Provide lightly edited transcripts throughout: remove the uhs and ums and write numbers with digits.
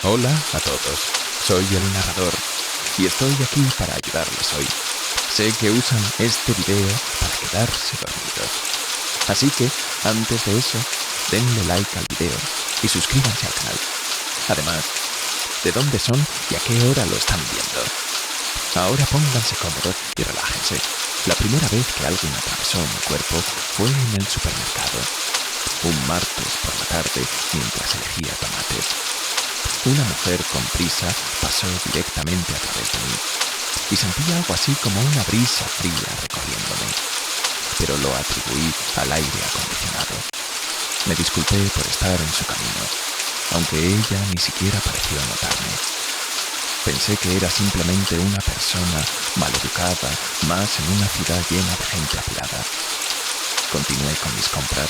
Hola a todos, soy el narrador y estoy aquí para ayudarles hoy. Sé que usan este video para quedarse dormidos. Así que, antes de eso, denle like al video y suscríbanse al canal. Además, de dónde son y a qué hora lo están viendo. Ahora pónganse cómodos y relájense. La primera vez que alguien atravesó mi cuerpo fue en el supermercado. Un martes por la tarde mientras elegía tomates. Una mujer con prisa pasó directamente a través de mí y sentí algo así como una brisa fría recorriéndome, pero lo atribuí al aire acondicionado. Me disculpé por estar en su camino, aunque ella ni siquiera pareció notarme. Pensé que era simplemente una persona maleducada más en una ciudad llena de gente apurada. Continué con mis compras,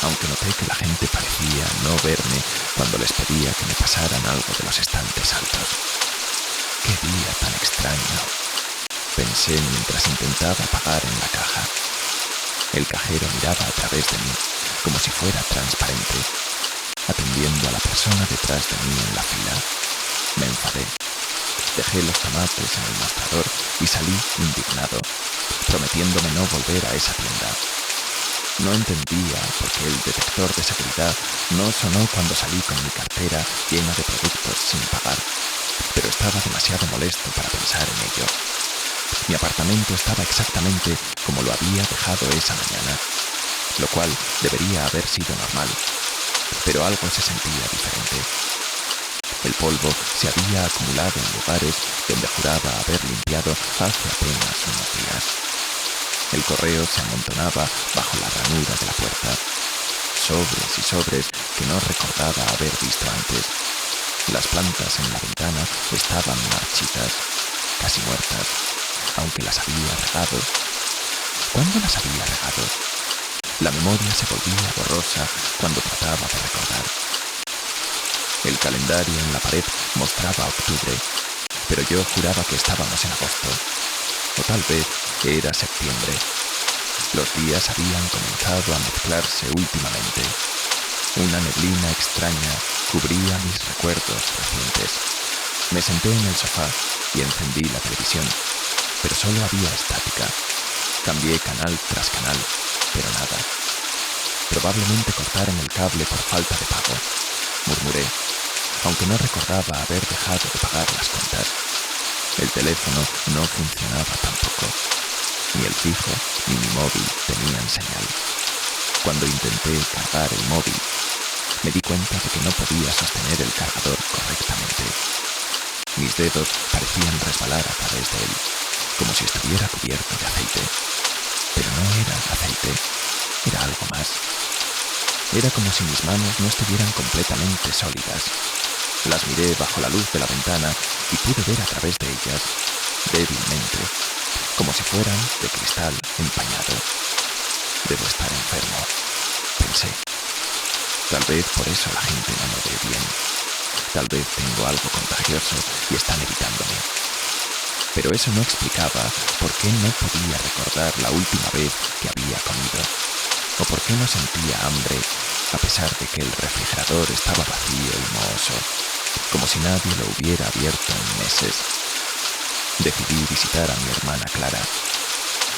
aunque noté que la gente parecía no verme cuando les pedía que me pasaran algo de los estantes altos. ¡Qué día tan extraño!, pensé mientras intentaba pagar en la caja. El cajero miraba a través de mí, como si fuera transparente, atendiendo a la persona detrás de mí en la fila. Me enfadé. Dejé los tomates en el mostrador y salí indignado, prometiéndome no volver a esa tienda. No entendía por qué el detector de seguridad no sonó cuando salí con mi cartera llena de productos sin pagar, pero estaba demasiado molesto para pensar en ello. Mi apartamento estaba exactamente como lo había dejado esa mañana, lo cual debería haber sido normal, pero algo se sentía diferente. El polvo se había acumulado en lugares donde juraba haber limpiado hace apenas unos días. El correo se amontonaba bajo la ranura de la puerta. Sobres y sobres que no recordaba haber visto antes. Las plantas en la ventana estaban marchitas, casi muertas, aunque las había regado. ¿Cuándo las había regado? La memoria se volvía borrosa cuando trataba de recordar. El calendario en la pared mostraba octubre, pero yo juraba que estábamos en agosto. O tal vez era septiembre. Los días habían comenzado a mezclarse últimamente. Una neblina extraña cubría mis recuerdos recientes. Me senté en el sofá y encendí la televisión, pero solo había estática. Cambié canal tras canal, pero nada. Probablemente cortaron el cable por falta de pago, murmuré, aunque no recordaba haber dejado de pagar las cuentas. El teléfono no funcionaba tampoco. Ni el fijo ni mi móvil tenían señal. Cuando intenté cargar el móvil, me di cuenta de que no podía sostener el cargador correctamente. Mis dedos parecían resbalar a través de él, como si estuviera cubierto de aceite. Pero no era aceite, era algo más. Era como si mis manos no estuvieran completamente sólidas. Las miré bajo la luz de la ventana y pude ver a través de ellas, débilmente, como si fueran de cristal empañado. Debo estar enfermo, pensé. Tal vez por eso la gente no me ve bien. Tal vez tengo algo contagioso y están evitándome. Pero eso no explicaba por qué no podía recordar la última vez que había comido, o por qué no sentía hambre a pesar de que el refrigerador estaba vacío y mohoso, como si nadie lo hubiera abierto en meses. Decidí visitar a mi hermana Clara.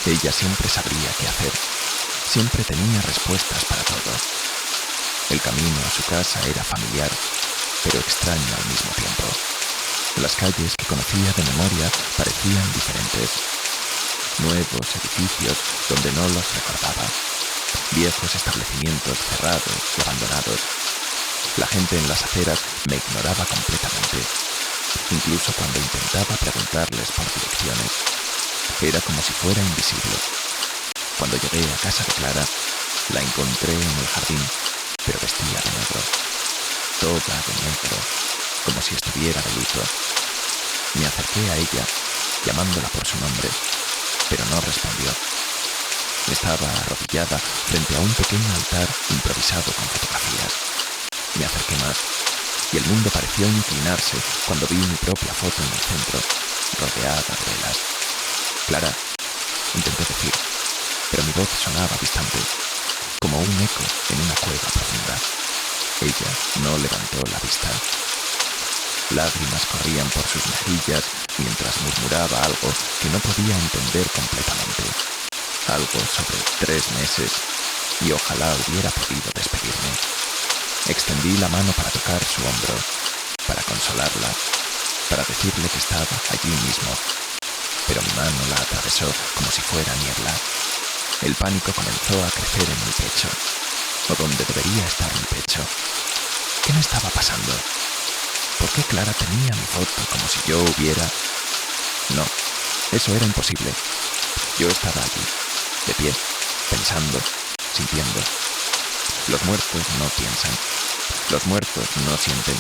Ella siempre sabría qué hacer, siempre tenía respuestas para todo. El camino a su casa era familiar, pero extraño al mismo tiempo. Las calles que conocía de memoria parecían diferentes. Nuevos edificios donde no los recordaba. Viejos establecimientos cerrados y abandonados. La gente en las aceras me ignoraba completamente. Incluso cuando intentaba preguntarles por direcciones. Era como si fuera invisible. Cuando llegué a casa de Clara, la encontré en el jardín, pero vestía de negro. Toda de negro, como si estuviera de luto. Me acerqué a ella, llamándola por su nombre, pero no respondió. Estaba arrodillada frente a un pequeño altar improvisado con fotografías. Me acerqué más, y el mundo pareció inclinarse cuando vi mi propia foto en el centro, rodeada de velas. Clara, intenté decir, pero mi voz sonaba distante, como un eco en una cueva profunda. Ella no levantó la vista. Lágrimas corrían por sus mejillas mientras murmuraba algo que no podía entender completamente. Algo sobre 3 meses, y ojalá hubiera podido despedirme. Extendí la mano para tocar su hombro, para consolarla, para decirle que estaba allí mismo, pero mi mano la atravesó como si fuera niebla. El pánico comenzó a crecer en mi pecho, o donde debería estar mi pecho. ¿Qué me estaba pasando? ¿Por qué Clara tenía mi foto como si yo hubiera...? No, eso era imposible. Yo estaba allí, de pie, pensando, sintiendo. Los muertos no piensan. Los muertos no sienten.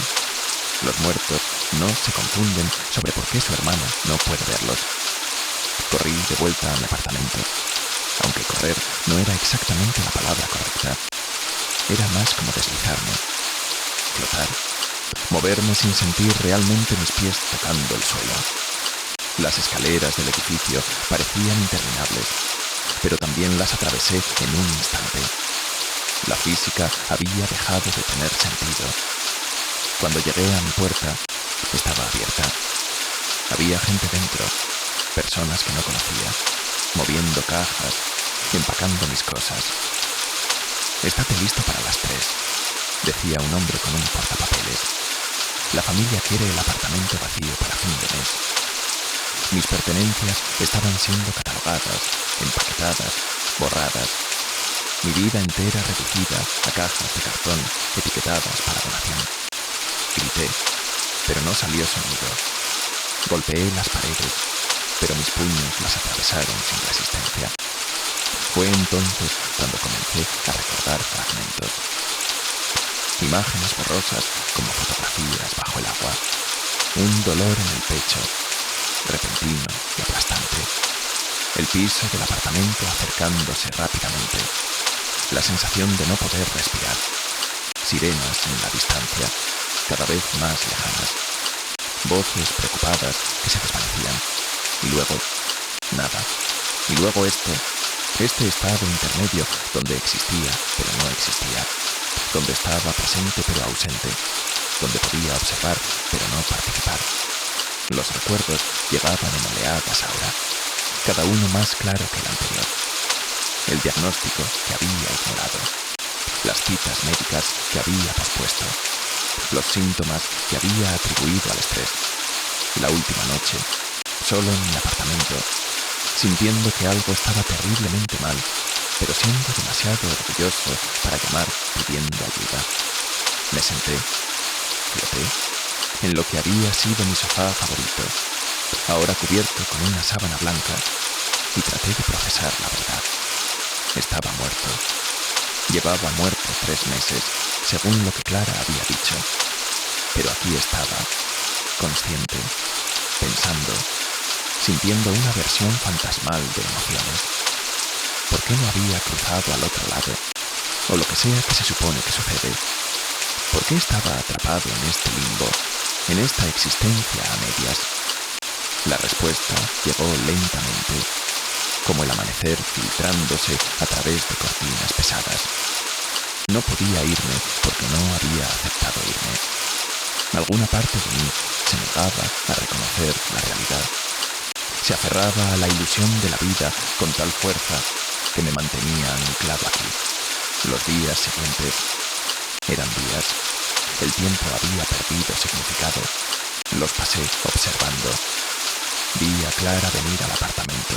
Los muertos no se confunden sobre por qué su hermana no puede verlos. Corrí de vuelta a mi apartamento, aunque correr no era exactamente la palabra correcta. Era más como deslizarme, flotar, moverme sin sentir realmente mis pies tocando el suelo. Las escaleras del edificio parecían interminables, pero también las atravesé en un instante. La física había dejado de tener sentido. Cuando llegué a mi puerta, estaba abierta. Había gente dentro, personas que no conocía, moviendo cajas, empacando mis cosas. «Estate listo para las 3», decía un hombre con un portapapeles. «La familia quiere el apartamento vacío para fin de mes». Mis pertenencias estaban siendo catalogadas, empaquetadas, borradas. Mi vida entera reducida a cajas de cartón etiquetadas para donación. Grité, pero no salió sonido. Golpeé las paredes, pero mis puños las atravesaron sin resistencia. Fue entonces cuando comencé a recordar fragmentos. Imágenes borrosas como fotografías bajo el agua. Un dolor en el pecho, repentino y aplastante. El piso del apartamento acercándose rápidamente. La sensación de no poder respirar. Sirenas en la distancia, cada vez más lejanas. Voces preocupadas que se desvanecían. Y luego, nada. Y luego este estado intermedio donde existía pero no existía. Donde estaba presente pero ausente. Donde podía observar pero no participar. Los recuerdos llegaban en oleadas ahora, cada uno más claro que el anterior. El diagnóstico que había ignorado, las citas médicas que había pospuesto, los síntomas que había atribuido al estrés. La última noche, solo en mi apartamento, sintiendo que algo estaba terriblemente mal, pero siendo demasiado orgulloso para llamar pidiendo ayuda. Me senté, floté, en lo que había sido mi sofá favorito, ahora cubierto con una sábana blanca, y traté de procesar la verdad. Estaba muerto. Llevaba muerto 3 meses, según lo que Clara había dicho. Pero aquí estaba, consciente, pensando, sintiendo una versión fantasmal de emociones. ¿Por qué no había cruzado al otro lado? O lo que sea que se supone que sucede. ¿Por qué estaba atrapado en este limbo, en esta existencia a medias? La respuesta llegó lentamente, como el amanecer filtrándose a través de cortinas pesadas. No podía irme porque no había aceptado irme. Alguna parte de mí se negaba a reconocer la realidad. Se aferraba a la ilusión de la vida con tal fuerza que me mantenía anclado aquí. Los días siguientes eran días. El tiempo había perdido significado. Los pasé observando. Vi a Clara venir al apartamento,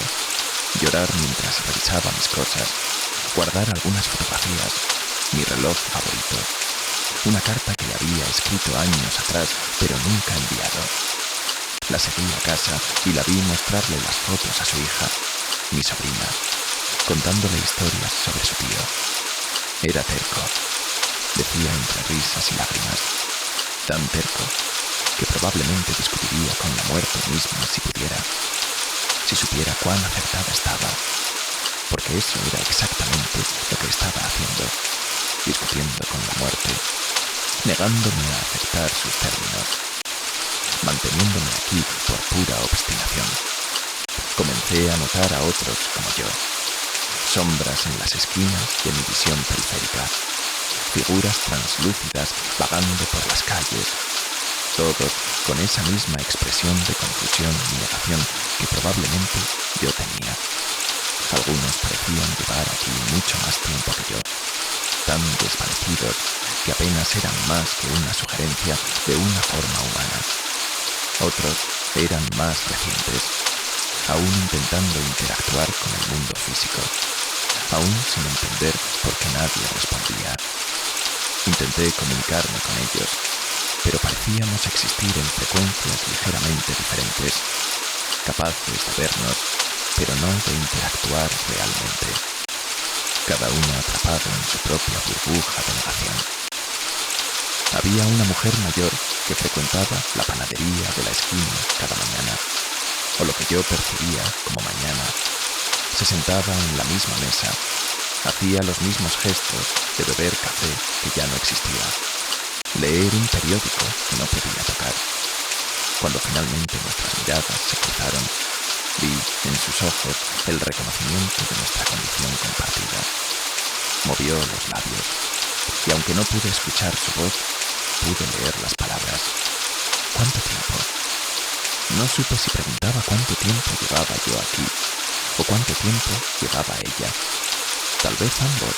llorar mientras revisaba mis cosas, guardar algunas fotografías, mi reloj favorito, una carta que le había escrito años atrás, pero nunca enviado. La seguí a casa y la vi mostrarle las fotos a su hija, mi sobrina, contándole historias sobre su tío. Era terco, decía entre risas y lágrimas, tan terco que probablemente discutiría con la muerte misma si pudiera, si supiera cuán acertada estaba, porque eso era exactamente lo que estaba haciendo, discutiendo con la muerte, negándome a aceptar sus términos, manteniéndome aquí por pura obstinación. Comencé a notar a otros como yo, sombras en las esquinas de mi visión periférica, figuras translúcidas vagando por las calles, todos con esa misma expresión de confusión y negación que probablemente yo tenía. Algunos parecían llevar aquí mucho más tiempo que yo, tan desvanecidos que apenas eran más que una sugerencia de una forma humana. Otros eran más recientes, aún intentando interactuar con el mundo físico, aún sin entender por qué nadie respondía. Intenté comunicarme con ellos, pero parecíamos existir en frecuencias ligeramente diferentes, capaces de vernos, pero no de interactuar realmente, cada uno atrapado en su propia burbuja de negación. Había una mujer mayor que frecuentaba la panadería de la esquina cada mañana, o lo que yo percibía como mañana. Se sentaba en la misma mesa, hacía los mismos gestos de beber café que ya no existía, leer un periódico que no podía tocar. Cuando finalmente nuestras miradas se cruzaron, vi en sus ojos el reconocimiento de nuestra condición compartida. Movió los labios, y aunque no pude escuchar su voz, pude leer las palabras. ¿Cuánto tiempo? No supe si preguntaba cuánto tiempo llevaba yo aquí, o cuánto tiempo llevaba ella. Tal vez ambos.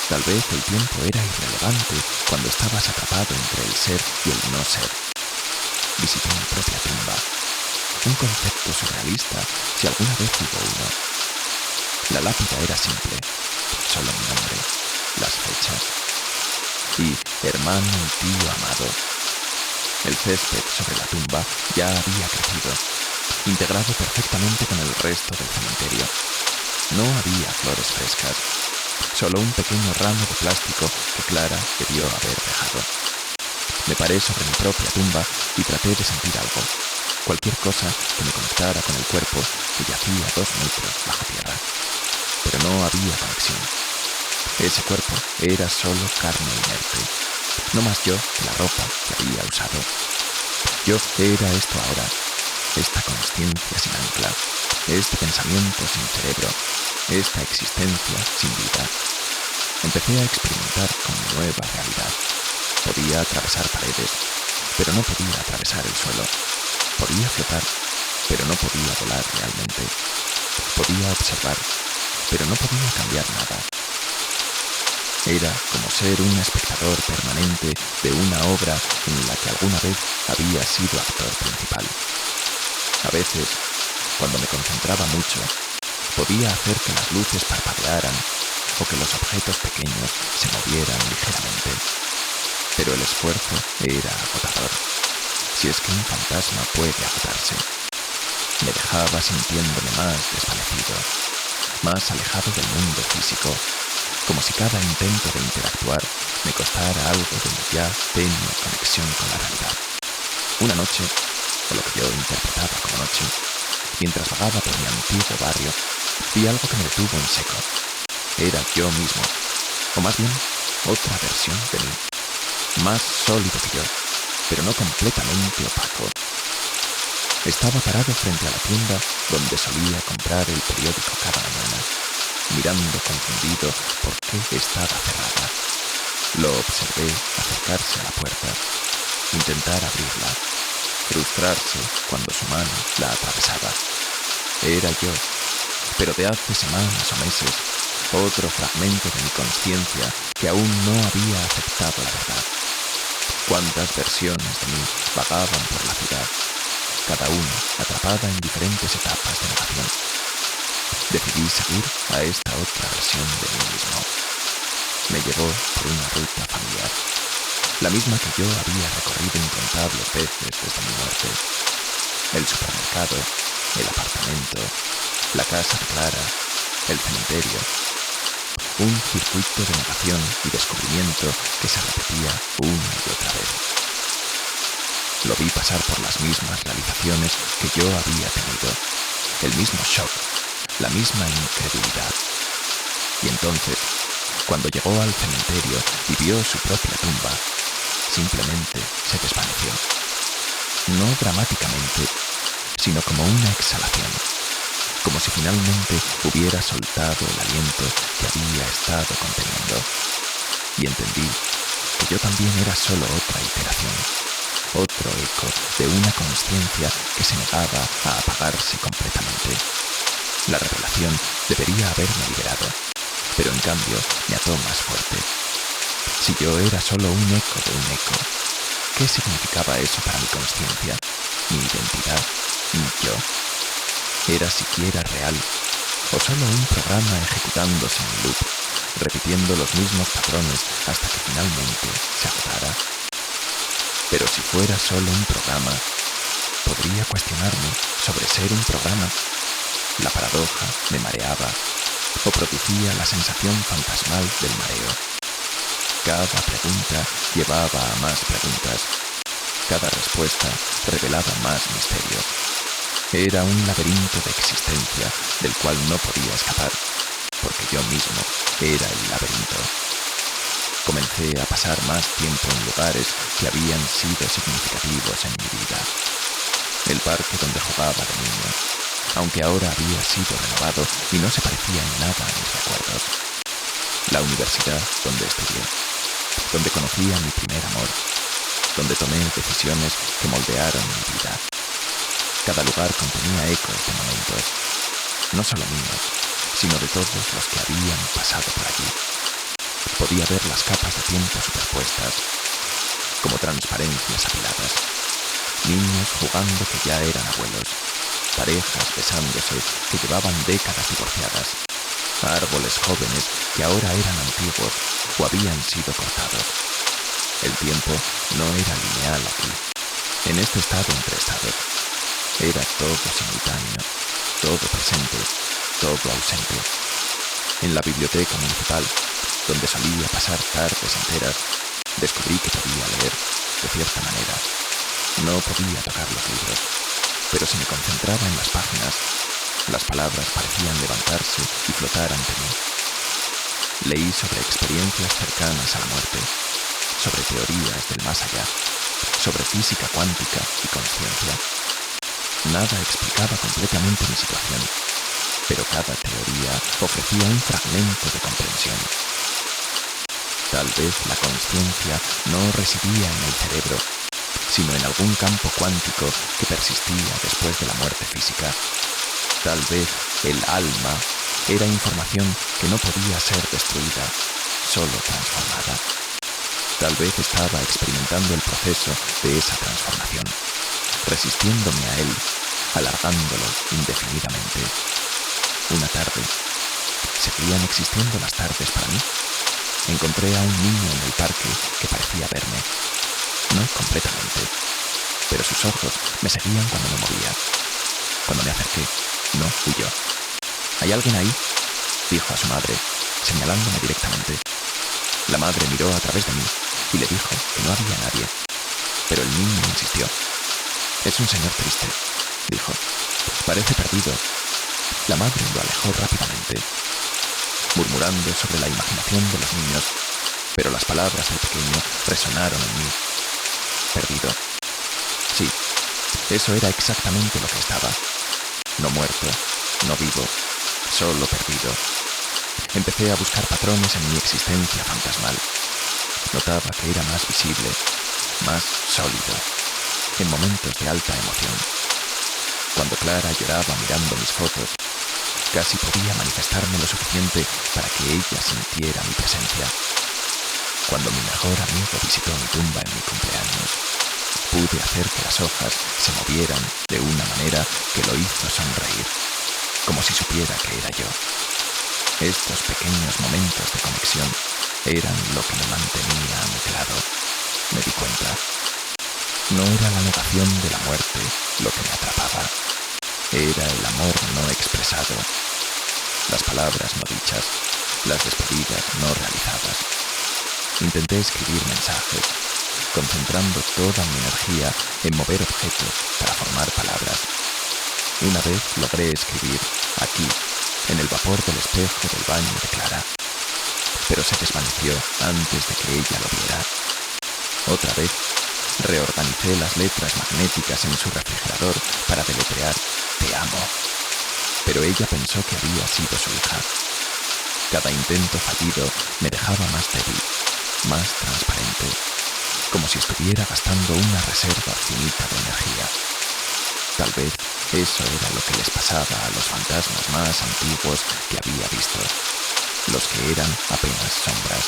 Tal vez el tiempo era irrelevante cuando estabas atrapado entre el ser y el no ser. Visité mi propia tumba, un concepto surrealista si alguna vez hubo uno. La lápida era simple, solo mi nombre, las fechas y hermano y tío amado. El césped sobre la tumba ya había crecido, integrado perfectamente con el resto del cementerio. No había flores frescas, solo un pequeño ramo de plástico que Clara debió haber dejado. Me paré sobre mi propia tumba y traté de sentir algo, cualquier cosa que me conectara con el cuerpo que yacía 2 metros bajo tierra. Pero no había conexión. Ese cuerpo era solo carne inerte, no más yo que la ropa que había usado. Yo era esto ahora, esta consciencia sin ancla, este pensamiento sin cerebro, esta existencia sin vida. Empecé a experimentar con mi nueva realidad. Podía atravesar paredes, pero no podía atravesar el suelo. Podía flotar, pero no podía volar realmente. Podía observar, pero no podía cambiar nada. Era como ser un espectador permanente de una obra en la que alguna vez había sido actor principal. A veces, cuando me concentraba mucho, podía hacer que las luces parpadearan o que los objetos pequeños se movieran ligeramente. Pero el esfuerzo era agotador, si es que un fantasma puede agotarse. Me dejaba sintiéndome más desvanecido, más alejado del mundo físico, como si cada intento de interactuar me costara algo de mi ya tenue conexión con la realidad. Una noche, o lo que yo interpretaba como noche, mientras vagaba por mi antiguo barrio, vi algo que me detuvo en seco. Era yo mismo, o más bien, otra versión de mí, más sólido que yo, pero no completamente opaco. Estaba parado frente a la tienda donde solía comprar el periódico cada mañana, mirando confundido por qué estaba cerrada. Lo observé acercarse a la puerta, intentar abrirla, frustrarse cuando su mano la atravesaba. Era yo, pero de hace semanas o meses, otro fragmento de mi consciencia que aún no había aceptado la verdad. Cuántas versiones de mí vagaban por la ciudad, cada una atrapada en diferentes etapas de negación. Decidí seguir a esta otra versión de mí mismo. Me llevó por una ruta familiar, la misma que yo había recorrido incontables veces desde mi muerte. El supermercado, el apartamento, la casa de Clara, el cementerio. Un circuito de negación y descubrimiento que se repetía una y otra vez. Lo vi pasar por las mismas realizaciones que yo había tenido, el mismo shock, la misma incredulidad. Y entonces, cuando llegó al cementerio y vio su propia tumba, simplemente se desvaneció. No dramáticamente, sino como una exhalación, como si finalmente hubiera soltado el aliento que había estado conteniendo. Y entendí que yo también era solo otra iteración, otro eco de una consciencia que se negaba a apagarse completamente. La revelación debería haberme liberado, pero en cambio me ató más fuerte. Si yo era solo un eco de un eco, ¿qué significaba eso para mi consciencia, mi identidad, mi yo? ¿Era siquiera real o solo un programa ejecutándose en loop, repitiendo los mismos patrones hasta que finalmente se agotara? Pero si fuera solo un programa, podría cuestionarme sobre ser un programa. La paradoja me mareaba o producía la sensación fantasmal del mareo. Cada pregunta llevaba a más preguntas. Cada respuesta revelaba más misterios. Era un laberinto de existencia del cual no podía escapar, porque yo mismo era el laberinto. Comencé a pasar más tiempo en lugares que habían sido significativos en mi vida. El parque donde jugaba de niño, aunque ahora había sido renovado y no se parecía en nada a mis recuerdos. La universidad donde estudié, donde conocí a mi primer amor, donde tomé decisiones que moldearon mi vida. Cada lugar contenía ecos de momentos, no solo míos, sino de todos los que habían pasado por allí. Podía ver las capas de tiempo superpuestas, como transparencias apiladas. Niños jugando que ya eran abuelos, parejas besándose que llevaban décadas divorciadas, árboles jóvenes que ahora eran antiguos o habían sido cortados. El tiempo no era lineal aquí, en este estado entre estados. Era todo simultáneo, todo presente, todo ausente. En la biblioteca municipal, donde solía pasar tardes enteras, descubrí que podía leer, de cierta manera. No podía tocar los libros, pero si me concentraba en las páginas, las palabras parecían levantarse y flotar ante mí. Leí sobre experiencias cercanas a la muerte, sobre teorías del más allá, sobre física cuántica y consciencia. Nada explicaba completamente mi situación, pero cada teoría ofrecía un fragmento de comprensión. Tal vez la consciencia no residía en el cerebro, sino en algún campo cuántico que persistía después de la muerte física. Tal vez el alma era información que no podía ser destruida, solo transformada. Tal vez estaba experimentando el proceso de esa transformación, resistiéndome a él, alargándolo indefinidamente. Una tarde, ¿seguían existiendo las tardes para mí? Encontré a un niño en el parque que parecía verme. No completamente, pero sus ojos me seguían cuando me movía. Cuando me acerqué, no huyó. ¿Hay alguien ahí?, dijo a su madre, señalándome directamente. La madre miró a través de mí y le dijo que no había nadie, pero el niño insistió. Es un señor triste, dijo. Parece perdido. La madre lo alejó rápidamente, murmurando sobre la imaginación de los niños, pero las palabras del pequeño resonaron en mí. Perdido. Sí, eso era exactamente lo que estaba. No muerto, no vivo, solo perdido. Empecé a buscar patrones en mi existencia fantasmal. Notaba que era más visible, más sólido, en momentos de alta emoción. Cuando Clara lloraba mirando mis fotos, casi podía manifestarme lo suficiente para que ella sintiera mi presencia. Cuando mi mejor amigo visitó mi tumba en mi cumpleaños, pude hacer que las hojas se movieran de una manera que lo hizo sonreír, como si supiera que era yo. Estos pequeños momentos de conexión eran lo que me mantenía anclado, me di cuenta. No era la negación de la muerte lo que me atrapaba, era el amor no expresado, las palabras no dichas, las despedidas no realizadas. Intenté escribir mensajes, concentrando toda mi energía en mover objetos para formar palabras. Una vez logré escribir, aquí, en el vapor del espejo del baño de Clara, pero se desvaneció antes de que ella lo viera. Otra vez, reorganicé las letras magnéticas en su refrigerador para deletrear «Te amo», pero ella pensó que había sido su hija. Cada intento fallido me dejaba más débil, más transparente. como si estuviera gastando una reserva finita de energía. Tal vez eso era lo que les pasaba a los fantasmas más antiguos que había visto, los que eran apenas sombras.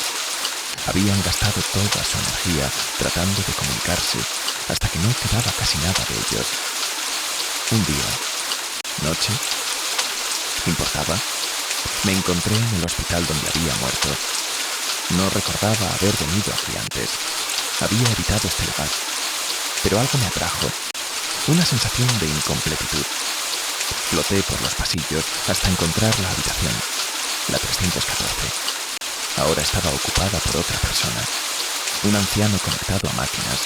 Habían gastado toda su energía tratando de comunicarse hasta que no quedaba casi nada de ellos. Un día, noche, ¿importaba? Me encontré en el hospital donde había muerto. No recordaba haber venido aquí antes. Había evitado este lugar. Pero algo me atrajo. Una sensación de incompletitud. Floté por los pasillos hasta encontrar la habitación, la 314. Ahora estaba ocupada por otra persona. Un anciano conectado a máquinas,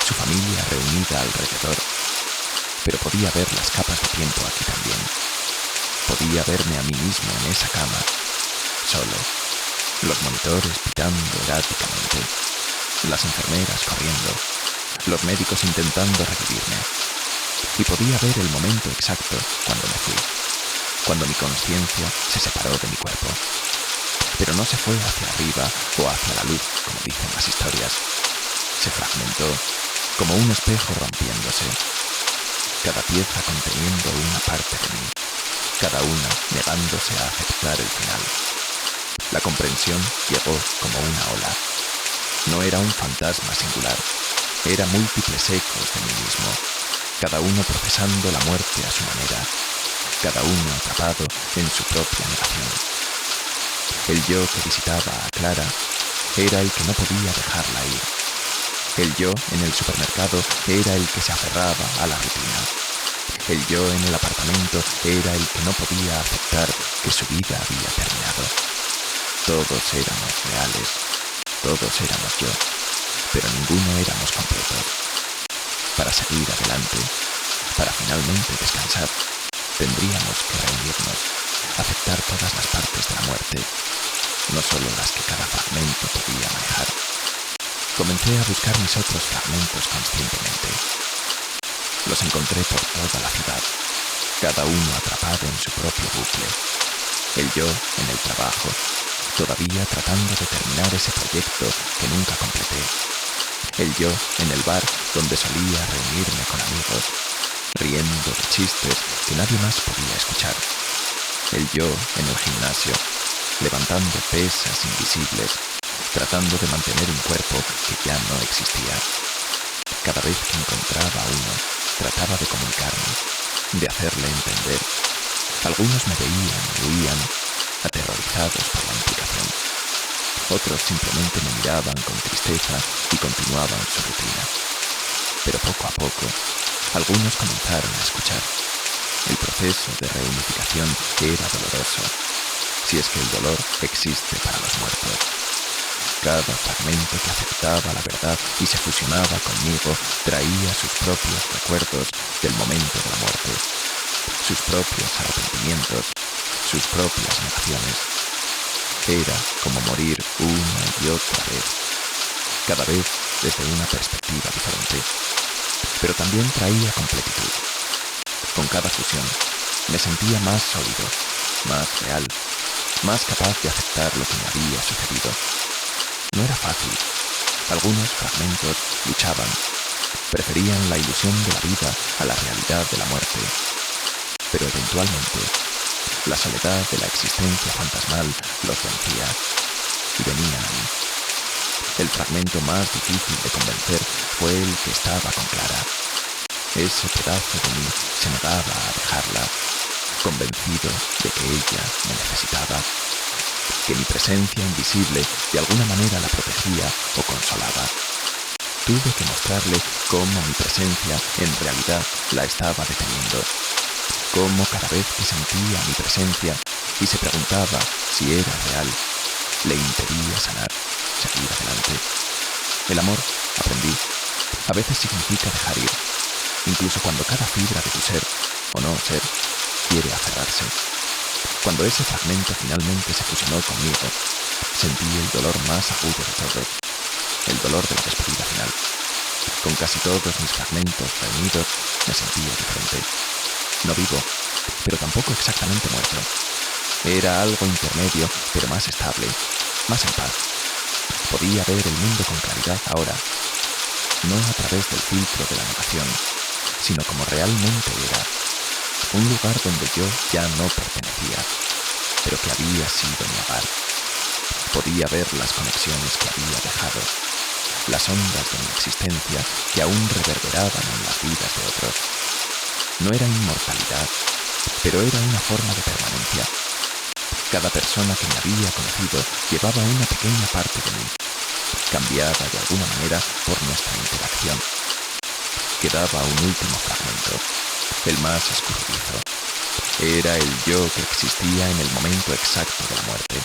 su familia reunida alrededor. Pero podía ver las capas de tiempo aquí también. Podía verme a mí mismo en esa cama, solo. Los monitores pitando erráticamente. Las enfermeras corriendo. Los médicos intentando revivirme. Y podía ver el momento exacto cuando me fui. Cuando mi conciencia se separó de mi cuerpo. Pero no se fue hacia arriba o hacia la luz, como dicen las historias. Se fragmentó, como un espejo rompiéndose. Cada pieza conteniendo una parte de mí. Cada una negándose a aceptar el final. La comprensión llegó como una ola. No era un fantasma singular. Era múltiples ecos de mí mismo. Cada uno procesando la muerte a su manera. Cada uno atrapado en su propia negación. El yo que visitaba a Clara era el que no podía dejarla ir. El yo en el supermercado era el que se aferraba a la rutina. El yo en el apartamento era el que no podía aceptar que su vida había terminado. Todos éramos reales, todos éramos yo, pero ninguno éramos completos. Para seguir adelante, para finalmente descansar, tendríamos que reunirnos, aceptar todas las partes de la muerte, no solo las que cada fragmento podía manejar. Comencé a buscar mis otros fragmentos conscientemente. Los encontré por toda la ciudad, cada uno atrapado en su propio bucle. El yo en el trabajo, todavía tratando de terminar ese proyecto que nunca completé. El yo en el bar donde solía reunirme con amigos, riendo de chistes que nadie más podía escuchar. El yo en el gimnasio, levantando pesas invisibles, tratando de mantener un cuerpo que ya no existía. Cada vez que encontraba a uno, trataba de comunicarme, de hacerle entender. Algunos me veían y huían, aterrorizados por la implicación. Otros simplemente me miraban con tristeza y continuaban su rutina. Pero poco a poco, algunos comenzaron a escuchar. El proceso de reunificación era doloroso, si es que el dolor existe para los muertos. Cada fragmento que aceptaba la verdad y se fusionaba conmigo traía sus propios recuerdos del momento de la muerte, sus propios arrepentimientos, sus propias negaciones. Era como morir una y otra vez, cada vez desde una perspectiva diferente, pero también traía completitud. Con cada fusión me sentía más sólido, más real, más capaz de aceptar lo que me había sucedido. No era fácil. Algunos fragmentos luchaban, preferían la ilusión de la vida a la realidad de la muerte. Pero eventualmente, la soledad de la existencia fantasmal los vencía y venían a mí. El fragmento más difícil de convencer fue el que estaba con Clara. Ese pedazo de mí se negaba a dejarla, convencido de que ella me necesitaba, que mi presencia invisible de alguna manera la protegía o consolaba. Tuve que mostrarle cómo mi presencia en realidad la estaba deteniendo, cómo cada vez que sentía mi presencia y se preguntaba si era real, le impedía sanar, seguir adelante. El amor, aprendí, a veces significa dejar ir, incluso cuando cada fibra de tu ser, o no ser, quiere aferrarse. Cuando ese fragmento finalmente se fusionó conmigo, sentí el dolor más agudo de todos, el dolor de la despedida final. Con casi todos mis fragmentos reunidos, me sentía diferente. No vivo, pero tampoco exactamente muerto. Era algo intermedio, pero más estable, más en paz. Podía ver el mundo con claridad ahora. no a través del filtro de la negación, sino como realmente era, un lugar donde yo ya no pertenecía, pero que había sido mi hogar. Podía ver las conexiones que había dejado, las ondas de mi existencia que aún reverberaban en las vidas de otros. No era inmortalidad, pero era una forma de permanencia. Cada persona que me había conocido llevaba una pequeña parte de mí, cambiada de alguna manera por nuestra interacción. Quedaba un último fragmento, el más escurridizo. Era el yo que existía en el momento exacto de la muerte,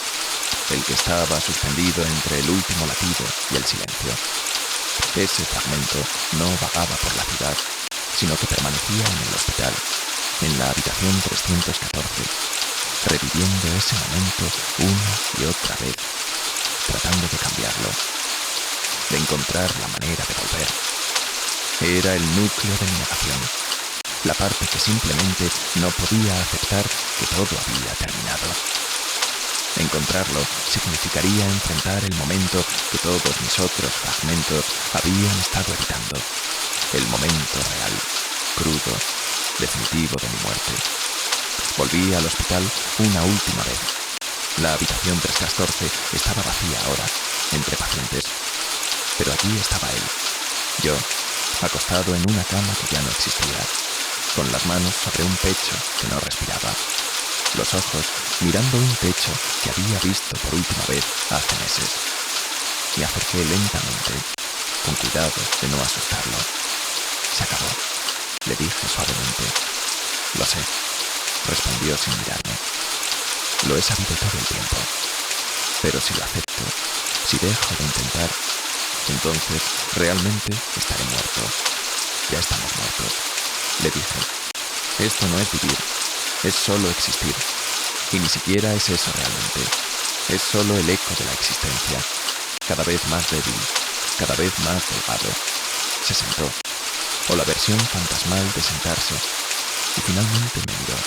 el que estaba suspendido entre el último latido y el silencio. Ese fragmento no vagaba por la ciudad, sino que permanecía en el hospital, en la habitación 314, reviviendo ese momento una y otra vez, tratando de cambiarlo, de encontrar la manera de volver. Era el núcleo de mi negación, la parte que simplemente no podía aceptar que todo había terminado. Encontrarlo significaría enfrentar el momento que todos mis otros fragmentos habían estado evitando, el momento real, crudo, definitivo de mi muerte. Volví al hospital una última vez. La habitación 314 estaba vacía ahora, entre pacientes, pero allí estaba él, yo, acostado en una cama que ya no existía, con las manos sobre un pecho que no respiraba, los ojos mirando un techo que había visto por última vez hace meses. Me acerqué lentamente, con cuidado de no asustarlo. Se acabó, le dije suavemente. Lo sé, respondió sin mirarme. Lo he sabido todo el tiempo, pero si lo acepto, si dejo de intentar, entonces realmente estaré muerto. Ya estamos muertos, le dije. Esto no es vivir, es solo existir. Y ni siquiera es eso realmente. Es solo el eco de la existencia, cada vez más débil, cada vez más delgado. Se sentó, o la versión fantasmal de sentarse, y finalmente me miró.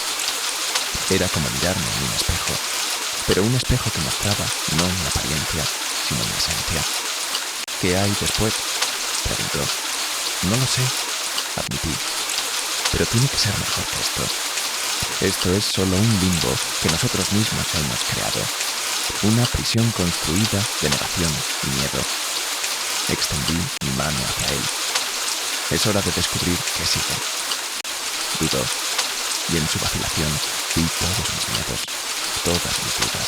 Era como mirarme en un espejo, pero un espejo que mostraba no mi apariencia, sino mi esencia. ¿Qué hay después?, preguntó. No lo sé, admití, pero tiene que ser mejor que esto. Esto es solo un limbo que nosotros mismos hemos creado, una prisión construida de negación y miedo. Extendí mi mano hacia él. Es hora de descubrir qué sigue. Dudó, y en su vacilación vi todos mis miedos, todas mis dudas,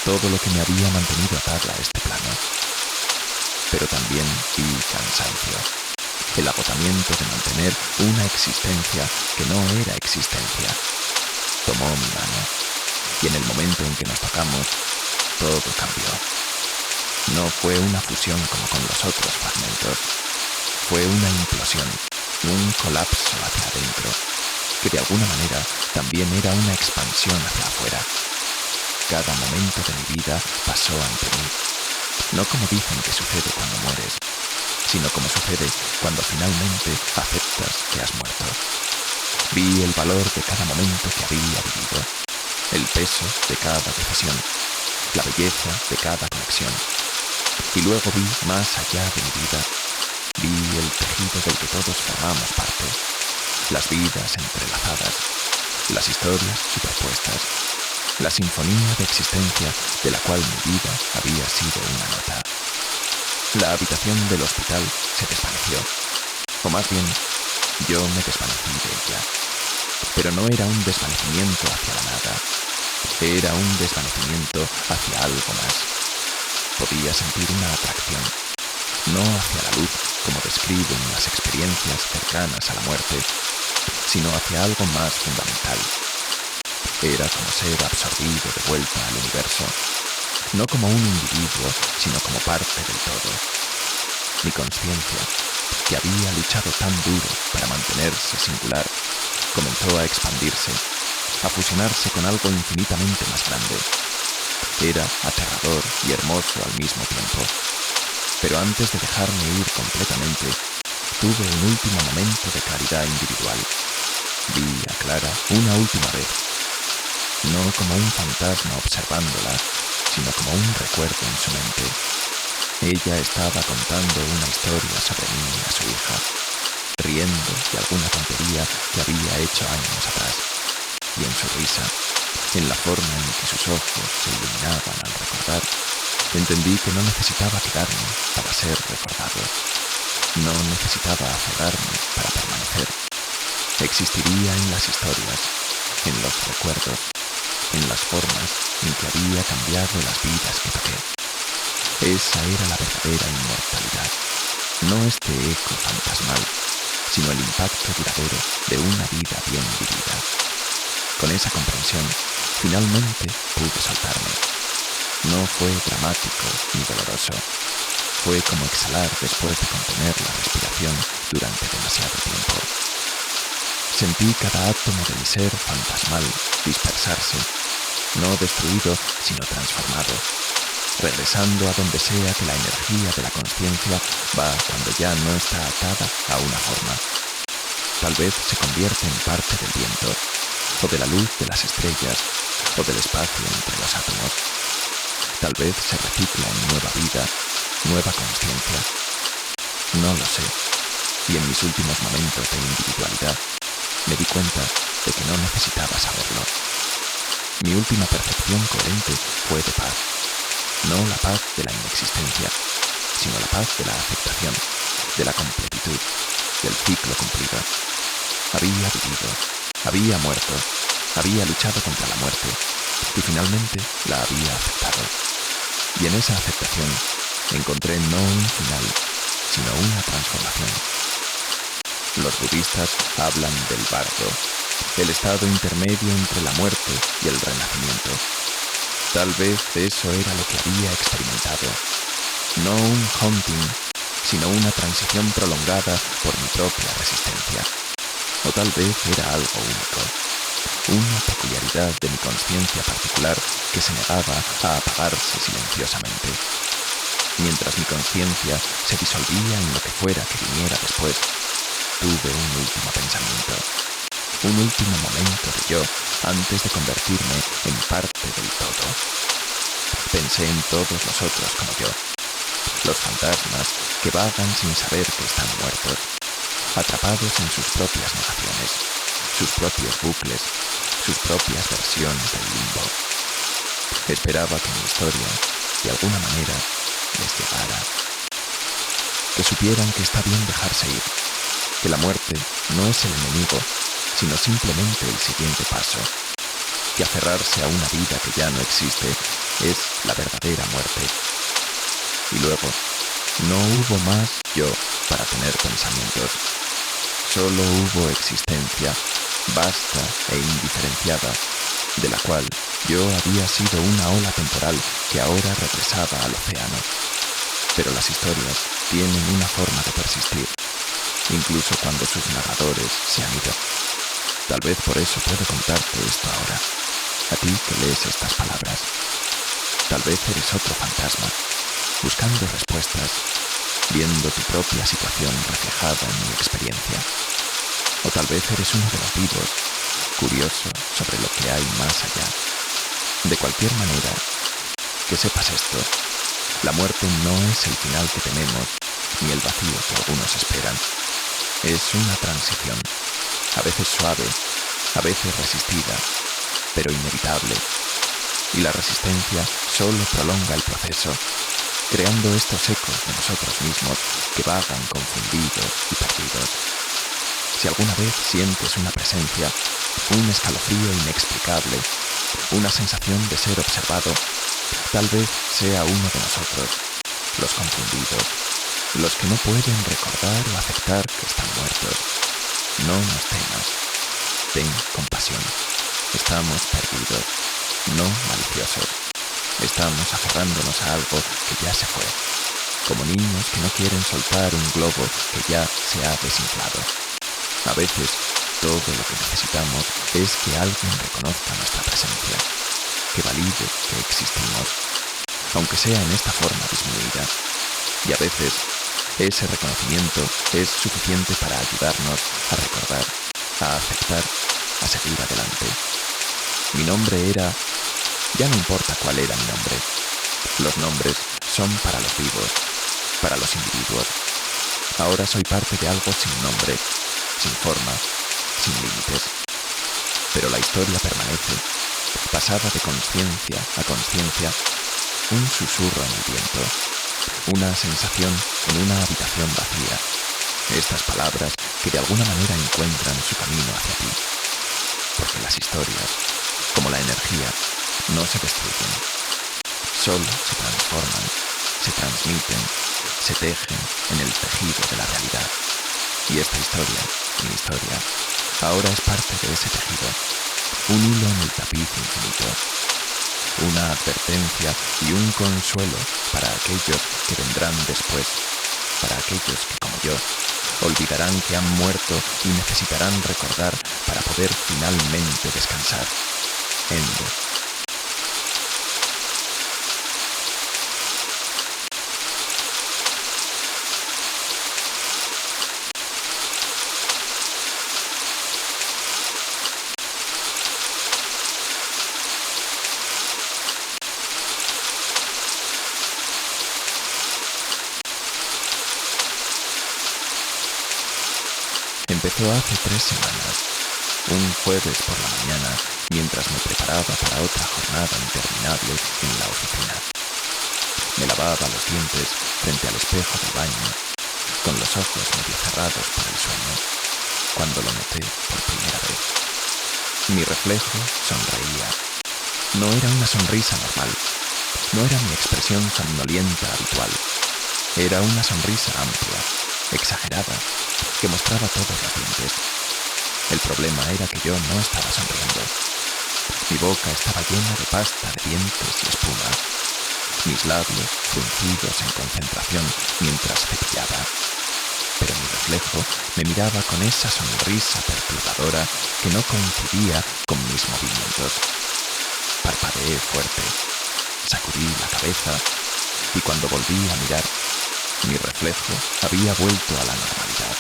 todo lo que me había mantenido atado a este plano. Pero también vi cansancio, el agotamiento de mantener una existencia que no era existencia. Tomó mi mano, y en el momento en que nos tocamos, todo cambió. No fue una fusión como con los otros fragmentos. Fue una implosión, un colapso hacia adentro, que de alguna manera también era una expansión hacia afuera. Cada momento de mi vida pasó ante mí, no como dicen que sucede cuando mueres, sino como sucede cuando finalmente aceptas que has muerto. Vi el valor de cada momento que había vivido, el peso de cada decisión, la belleza de cada conexión. Y luego vi más allá de mi vida. Vi el tejido del que todos formamos parte, las vidas entrelazadas, las historias superpuestas, la sinfonía de existencia de la cual mi vida había sido una nota. La habitación del hospital se desvaneció, o más bien, yo me desvanecí de ella. Pero no era un desvanecimiento hacia la nada, era un desvanecimiento hacia algo más. Podía sentir una atracción, no hacia la luz como describen las experiencias cercanas a la muerte, sino hacia algo más fundamental. Era como ser absorbido de vuelta al universo, no como un individuo, sino como parte del todo. Mi conciencia, que había luchado tan duro para mantenerse singular, comenzó a expandirse, a fusionarse con algo infinitamente más grande. Era aterrador y hermoso al mismo tiempo. Pero antes de dejarme ir completamente, tuve un último momento de claridad individual. Vi a Clara una última vez, no como un fantasma observándola, sino como un recuerdo en su mente. Ella estaba contando una historia sobre mí a su hija, riendo de alguna tontería que había hecho años atrás, y en su risa, en la forma en que sus ojos se iluminaban al recordar, entendí que no necesitaba quedarme para ser recordado. No necesitaba aferrarme para permanecer. Existiría en las historias, en los recuerdos, en las formas en que había cambiado las vidas que toqué. Esa era la verdadera inmortalidad, no este eco fantasmal, sino el impacto duradero de una vida bien vivida. Con esa comprensión, finalmente pude soltarme. No fue dramático ni doloroso. Fue como exhalar después de contener la respiración durante demasiado tiempo. Sentí cada átomo de mi ser fantasmal dispersarse, no destruido, sino transformado, regresando a donde sea que la energía de la conciencia va cuando ya no está atada a una forma. Tal vez se convierte en parte del viento, o de la luz de las estrellas, o del espacio entre los átomos. Tal vez se recicla en nueva vida, nueva conciencia. No lo sé. Y en mis últimos momentos de individualidad, me di cuenta de que no necesitaba saberlo. Mi última percepción coherente fue de paz. No la paz de la inexistencia, sino la paz de la aceptación, de la completitud, del ciclo cumplido. Había vivido, había muerto, había luchado contra la muerte y finalmente la había aceptado. Y en esa aceptación encontré no un final, sino una transformación. Los budistas hablan del bardo, el estado intermedio entre la muerte y el renacimiento. Tal vez eso era lo que había experimentado. No un haunting, sino una transición prolongada por mi propia resistencia. O tal vez era algo único, una peculiaridad de mi conciencia particular que se negaba a apagarse silenciosamente. Mientras mi conciencia se disolvía en lo que fuera que viniera después, tuve un último pensamiento, un último momento de yo antes de convertirme en parte del todo. Pensé en todos los otros como yo, los fantasmas que vagan sin saber que están muertos, atrapados en sus propias negaciones, sus propios bucles, sus propias versiones del limbo. Esperaba que mi historia, de alguna manera, les llegara. Que supieran que está bien dejarse ir, que la muerte no es el enemigo, sino simplemente el siguiente paso, que aferrarse a una vida que ya no existe es la verdadera muerte. Y luego, no hubo más yo para tener pensamientos. Solo hubo existencia, vasta e indiferenciada, de la cual yo había sido una ola temporal que ahora regresaba al océano. Pero las historias tienen una forma de persistir, incluso cuando sus narradores se han ido. Tal vez por eso puedo contarte esto ahora, a ti que lees estas palabras. Tal vez eres otro fantasma, buscando respuestas, viendo tu propia situación reflejada en mi experiencia. O tal vez eres uno de los vivos, curioso sobre lo que hay más allá. De cualquier manera, que sepas esto, la muerte no es el final que tememos, ni el vacío que algunos esperan. Es una transición, a veces suave, a veces resistida, pero inevitable. Y la resistencia solo prolonga el proceso, creando estos ecos de nosotros mismos que vagan confundidos y perdidos. Si alguna vez sientes una presencia, un escalofrío inexplicable, una sensación de ser observado, tal vez sea uno de nosotros, los confundidos, los que no pueden recordar o aceptar que están muertos. No nos temas, ten compasión. Estamos perdidos, no maliciosos. Estamos aferrándonos a algo que ya se fue, como niños que no quieren soltar un globo que ya se ha desinflado. A veces, todo lo que necesitamos es que alguien reconozca nuestra presencia, que valide que existimos, aunque sea en esta forma disminuida. Y a veces, ese reconocimiento es suficiente para ayudarnos a recordar, a aceptar, a seguir adelante. Mi nombre era... Ya no importa cuál era mi nombre. Los nombres son para los vivos, para los individuos. Ahora soy parte de algo sin nombre, sin forma, sin límites. Pero la historia permanece, pasada de conciencia a conciencia, un susurro en el viento, una sensación en una habitación vacía. Estas palabras que de alguna manera encuentran su camino hacia ti. Porque las historias, como la energía, no se destruyen. Solo se transforman, se transmiten, se tejen en el tejido de la realidad. Y esta historia, mi historia, ahora es parte de ese tejido. Un hilo en el tapiz infinito. Una advertencia y un consuelo para aquellos que vendrán después. Para aquellos que, como yo, olvidarán que han muerto y necesitarán recordar para poder finalmente descansar. Endo. Empezó hace 3 semanas, un jueves por la mañana, mientras me preparaba para otra jornada interminable en la oficina. Me lavaba los dientes frente al espejo del baño, con los ojos medio cerrados por el sueño, cuando lo noté por primera vez. Mi reflejo sonreía. No era una sonrisa normal, no era mi expresión somnolienta habitual. Era una sonrisa amplia, exagerada, que mostraba todos los dientes. El problema era que yo no estaba sonriendo. Mi boca estaba llena de pasta de dientes y espuma. Mis labios fruncidos en concentración mientras cepillaba. Pero mi reflejo me miraba con esa sonrisa perturbadora que no coincidía con mis movimientos. Parpadeé fuerte, sacudí la cabeza y cuando volví a mirar, mi reflejo había vuelto a la normalidad.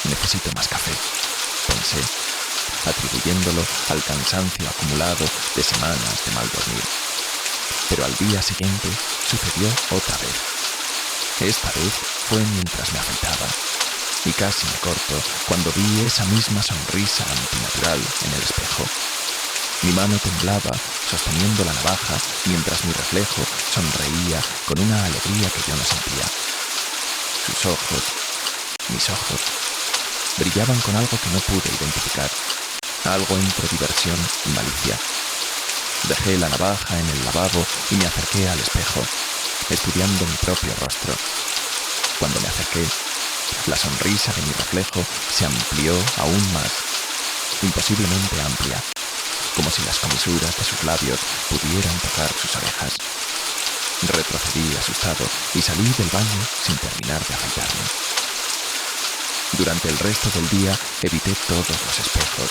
Necesito más café, pensé, atribuyéndolo al cansancio acumulado de semanas de mal dormir. Pero al día siguiente sucedió otra vez. Esta vez fue mientras me afeitaba y casi me corto cuando vi esa misma sonrisa antinatural en el espejo. Mi mano temblaba sosteniendo la navaja mientras mi reflejo sonreía con una alegría que yo no sentía. Sus ojos, mis ojos, brillaban con algo que no pude identificar, algo entre diversión y malicia. Dejé la navaja en el lavabo y me acerqué al espejo, estudiando mi propio rostro. Cuando me acerqué, la sonrisa de mi reflejo se amplió aún más, imposiblemente amplia, como si las comisuras de sus labios pudieran tocar sus orejas. Retrocedí asustado y salí del baño sin terminar de afeitarme. Durante el resto del día evité todos los espejos,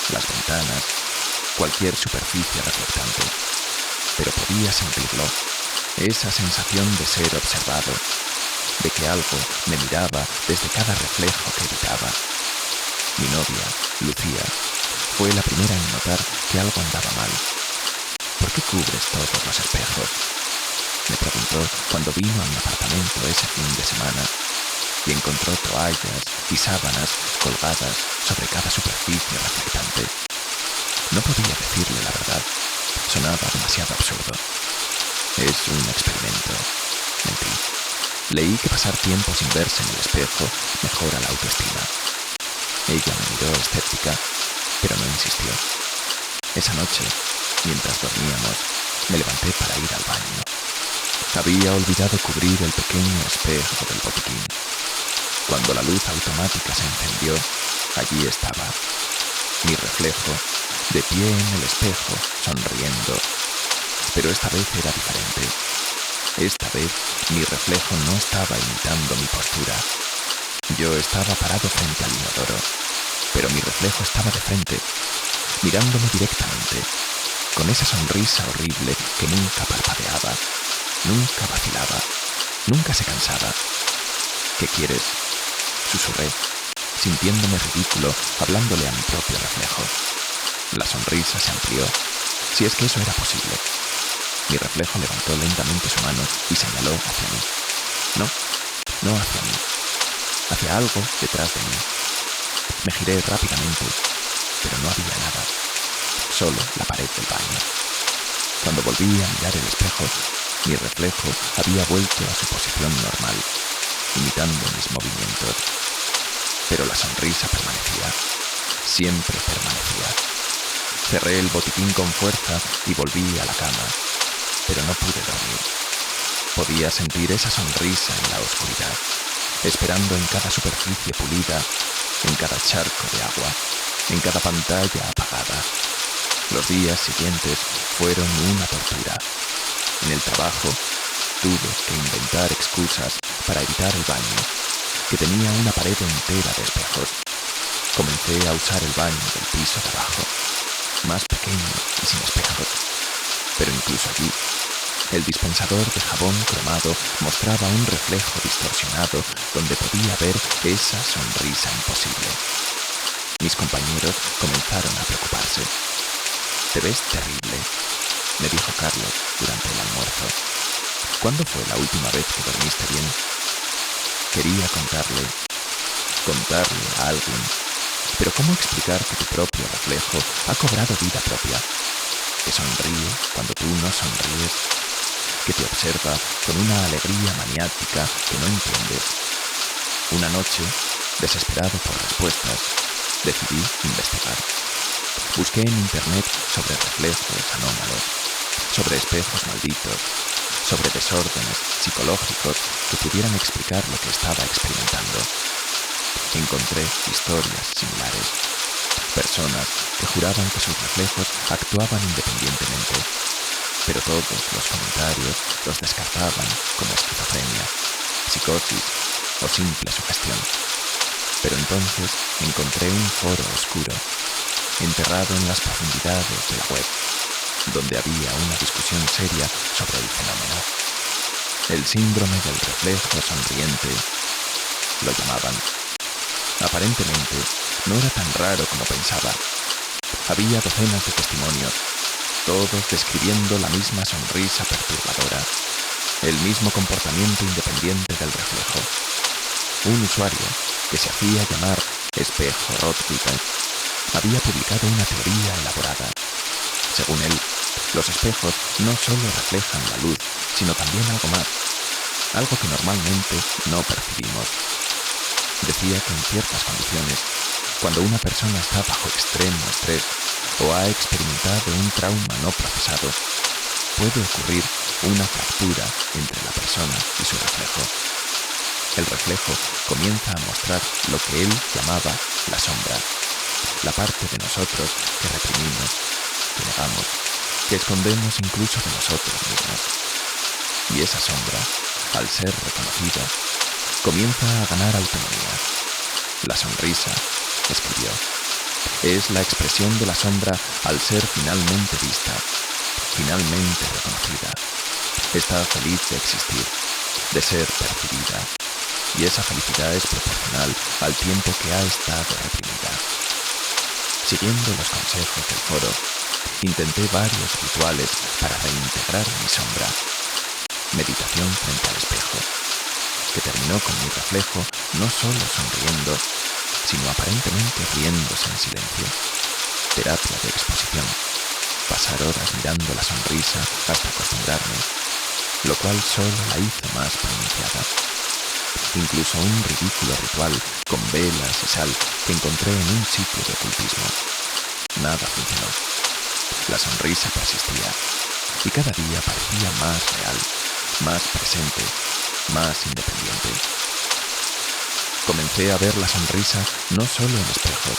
las ventanas, cualquier superficie reflectante. Pero podía sentirlo, esa sensación de ser observado, de que algo me miraba desde cada reflejo que evitaba. Mi novia, Lucía, fue la primera en notar que algo andaba mal. ¿Por qué cubres todos los espejos?, me preguntó cuando vino a mi apartamento ese fin de semana y encontró toallas y sábanas colgadas sobre cada superficie reflectante. No podía decirle la verdad, sonaba demasiado absurdo. Es un experimento, mentí. Leí que pasar tiempo sin verse en el espejo mejora la autoestima. Ella me miró escéptica, pero no insistió. Esa noche, mientras dormíamos, me levanté para ir al baño. Había olvidado cubrir el pequeño espejo del botiquín. Cuando la luz automática se encendió, allí estaba, mi reflejo, de pie en el espejo, sonriendo. Pero esta vez era diferente. Esta vez mi reflejo no estaba imitando mi postura. Yo estaba parado frente al inodoro, pero mi reflejo estaba de frente, mirándome directamente, con esa sonrisa horrible que nunca parpadeaba, nunca vacilaba, nunca se cansaba. ¿Qué quieres?, susurré, sintiéndome ridículo, hablándole a mi propio reflejo. La sonrisa se amplió, si es que eso era posible. Mi reflejo levantó lentamente su mano y señaló hacia mí. No, no hacia mí, hacia algo detrás de mí. Me giré rápidamente, pero no había nada, solo la pared del baño. Cuando volví a mirar el espejo, mi reflejo había vuelto a su posición normal, imitando mis movimientos. Pero la sonrisa permanecía, siempre permanecía. Cerré el botiquín con fuerza y volví a la cama, pero no pude dormir. Podía sentir esa sonrisa en la oscuridad, esperando en cada superficie pulida, en cada charco de agua, en cada pantalla apagada. Los días siguientes fueron una tortura. En el trabajo tuve que inventar excusas para evitar el baño, que tenía una pared entera de espejos. Comencé a usar el baño del piso de abajo, más pequeño y sin espejos. Pero incluso allí, el dispensador de jabón cromado mostraba un reflejo distorsionado donde podía ver esa sonrisa imposible. Mis compañeros comenzaron a preocuparse. «Te ves terrible», me dijo Carlos durante el almuerzo. «¿Cuándo fue la última vez que dormiste bien?» Quería contarle a alguien. Pero ¿cómo explicar que tu propio reflejo ha cobrado vida propia? Que sonríe cuando tú no sonríes, que te observa con una alegría maniática que no entiendes. Una noche, desesperado por respuestas, decidí investigar. Busqué en internet sobre reflejos anómalos, sobre espejos malditos, sobre desórdenes psicológicos que pudieran explicar lo que estaba experimentando. Encontré historias similares. Personas que juraban que sus reflejos actuaban independientemente, pero todos los comentarios los descartaban como esquizofrenia, psicosis o simple sugestión. Pero entonces encontré un foro oscuro, enterrado en las profundidades de la web, donde había una discusión seria sobre el fenómeno. El síndrome del reflejo sonriente, lo llamaban. Aparentemente, no era tan raro como pensaba. Había docenas de testimonios, todos describiendo la misma sonrisa perturbadora, el mismo comportamiento independiente del reflejo. Un usuario, que se hacía llamar Espejo Rothwickel, había publicado una teoría elaborada. Según él, los espejos no solo reflejan la luz, sino también algo más, algo que normalmente no percibimos. Decía que en ciertas condiciones, cuando una persona está bajo extremo estrés o ha experimentado un trauma no procesado, puede ocurrir una fractura entre la persona y su reflejo. El reflejo comienza a mostrar lo que él llamaba la sombra, la parte de nosotros que reprimimos, que negamos, que escondemos incluso de nosotros mismos. Y esa sombra, al ser reconocida, comienza a ganar autonomía. La sonrisa, escribió, es la expresión de la sombra al ser finalmente vista, finalmente reconocida. Está feliz de existir, de ser percibida, y esa felicidad es proporcional al tiempo que ha estado reprimida. Siguiendo los consejos del foro, intenté varios rituales para reintegrar mi sombra. Meditación frente al espejo, que terminó con mi reflejo no solo sonriendo, sino aparentemente riéndose en silencio. Terapia de exposición, pasar horas mirando la sonrisa hasta acostumbrarme, lo cual solo la hizo más pronunciada. Incluso un ridículo ritual con velas y sal que encontré en un sitio de ocultismo. Nada funcionó. La sonrisa persistía y cada día parecía más real, más presente, más independiente. Comencé a ver la sonrisa no solo en espejos,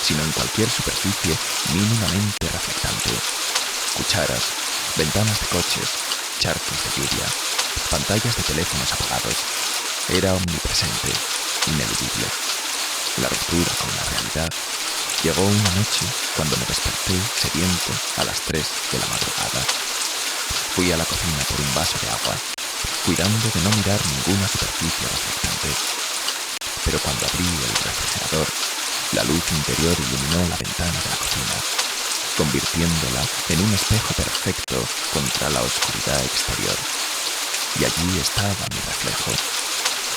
sino en cualquier superficie mínimamente reflectante. Cucharas, ventanas de coches, charcos de lluvia, pantallas de teléfonos apagados. Era omnipresente, ineludible. La ruptura con la realidad llegó una noche cuando me desperté sediento a las 3 de la madrugada. Fui a la cocina por un vaso de agua, cuidando de no mirar ninguna superficie reflectante. Pero cuando abrí el refrigerador, la luz interior iluminó la ventana de la cocina, convirtiéndola en un espejo perfecto contra la oscuridad exterior. y allí estaba mi reflejo.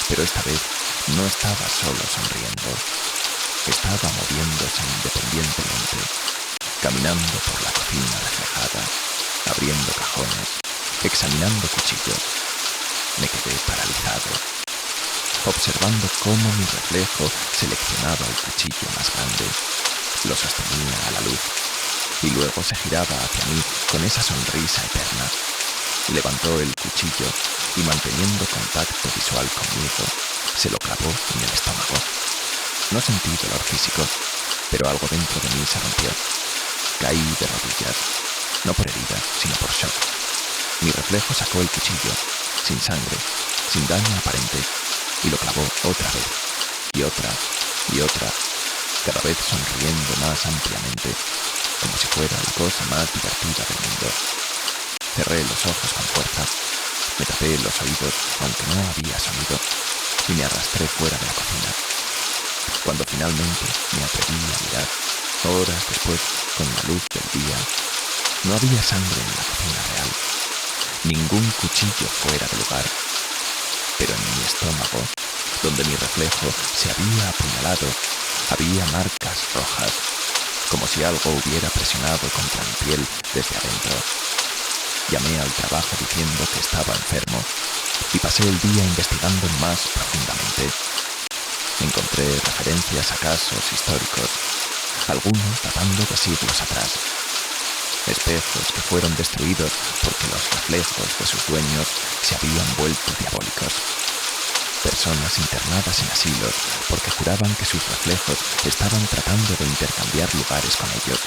Pero esta vez no estaba solo sonriendo. Estaba moviéndose independientemente, caminando por la cocina reflejada, abriendo cajones, examinando cuchillos. Me quedé paralizado, observando cómo mi reflejo seleccionaba el cuchillo más grande, lo sostenía a la luz y luego se giraba hacia mí con esa sonrisa eterna. Levantó el cuchillo y, manteniendo contacto visual conmigo, se lo clavó en el estómago. No sentí dolor físico, pero algo dentro de mí se rompió. Caí de rodillas, no por herida, sino por shock. Mi reflejo sacó el cuchillo, sin sangre, sin daño aparente, y lo clavó otra vez, y otra, y otra, cada vez sonriendo más ampliamente, como si fuera la cosa más divertida del mundo. Cerré los ojos con fuerza, me tapé los oídos aunque no había sonido, y me arrastré fuera de la cocina. Cuando finalmente me atreví a mirar, horas después, con la luz del día, no había sangre en la cocina real, ningún cuchillo fuera de lugar, pero en mi estómago, donde mi reflejo se había apuñalado, había marcas rojas, como si algo hubiera presionado contra mi piel desde adentro. Llamé al trabajo diciendo que estaba enfermo y pasé el día investigando más profundamente. Encontré referencias a casos históricos, algunos datando de siglos atrás. Espejos que fueron destruidos porque los reflejos de sus dueños se habían vuelto diabólicos. Personas internadas en asilos porque juraban que sus reflejos estaban tratando de intercambiar lugares con ellos.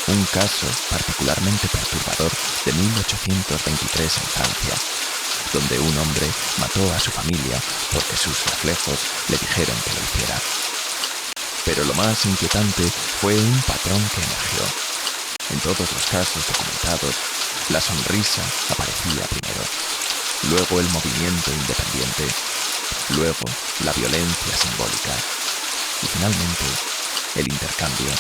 Un caso particularmente perturbador de 1823 en Francia, donde un hombre mató a su familia porque sus reflejos le dijeron que lo hiciera. Pero lo más inquietante fue un patrón que emergió. En todos los casos documentados, la sonrisa aparecía primero, luego el movimiento independiente, luego la violencia simbólica y finalmente el intercambio.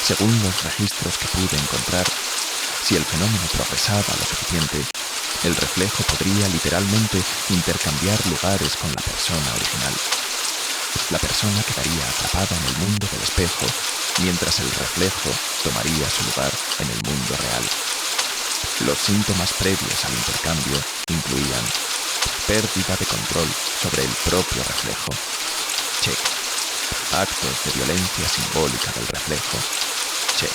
Según los registros que pude encontrar, si el fenómeno progresaba lo suficiente, el reflejo podría literalmente intercambiar lugares con la persona original. La persona quedaría atrapada en el mundo del espejo, mientras el reflejo tomaría su lugar en el mundo real. Los síntomas previos al intercambio incluían pérdida de control sobre el propio reflejo. Check. Actos de violencia simbólica del reflejo. Check.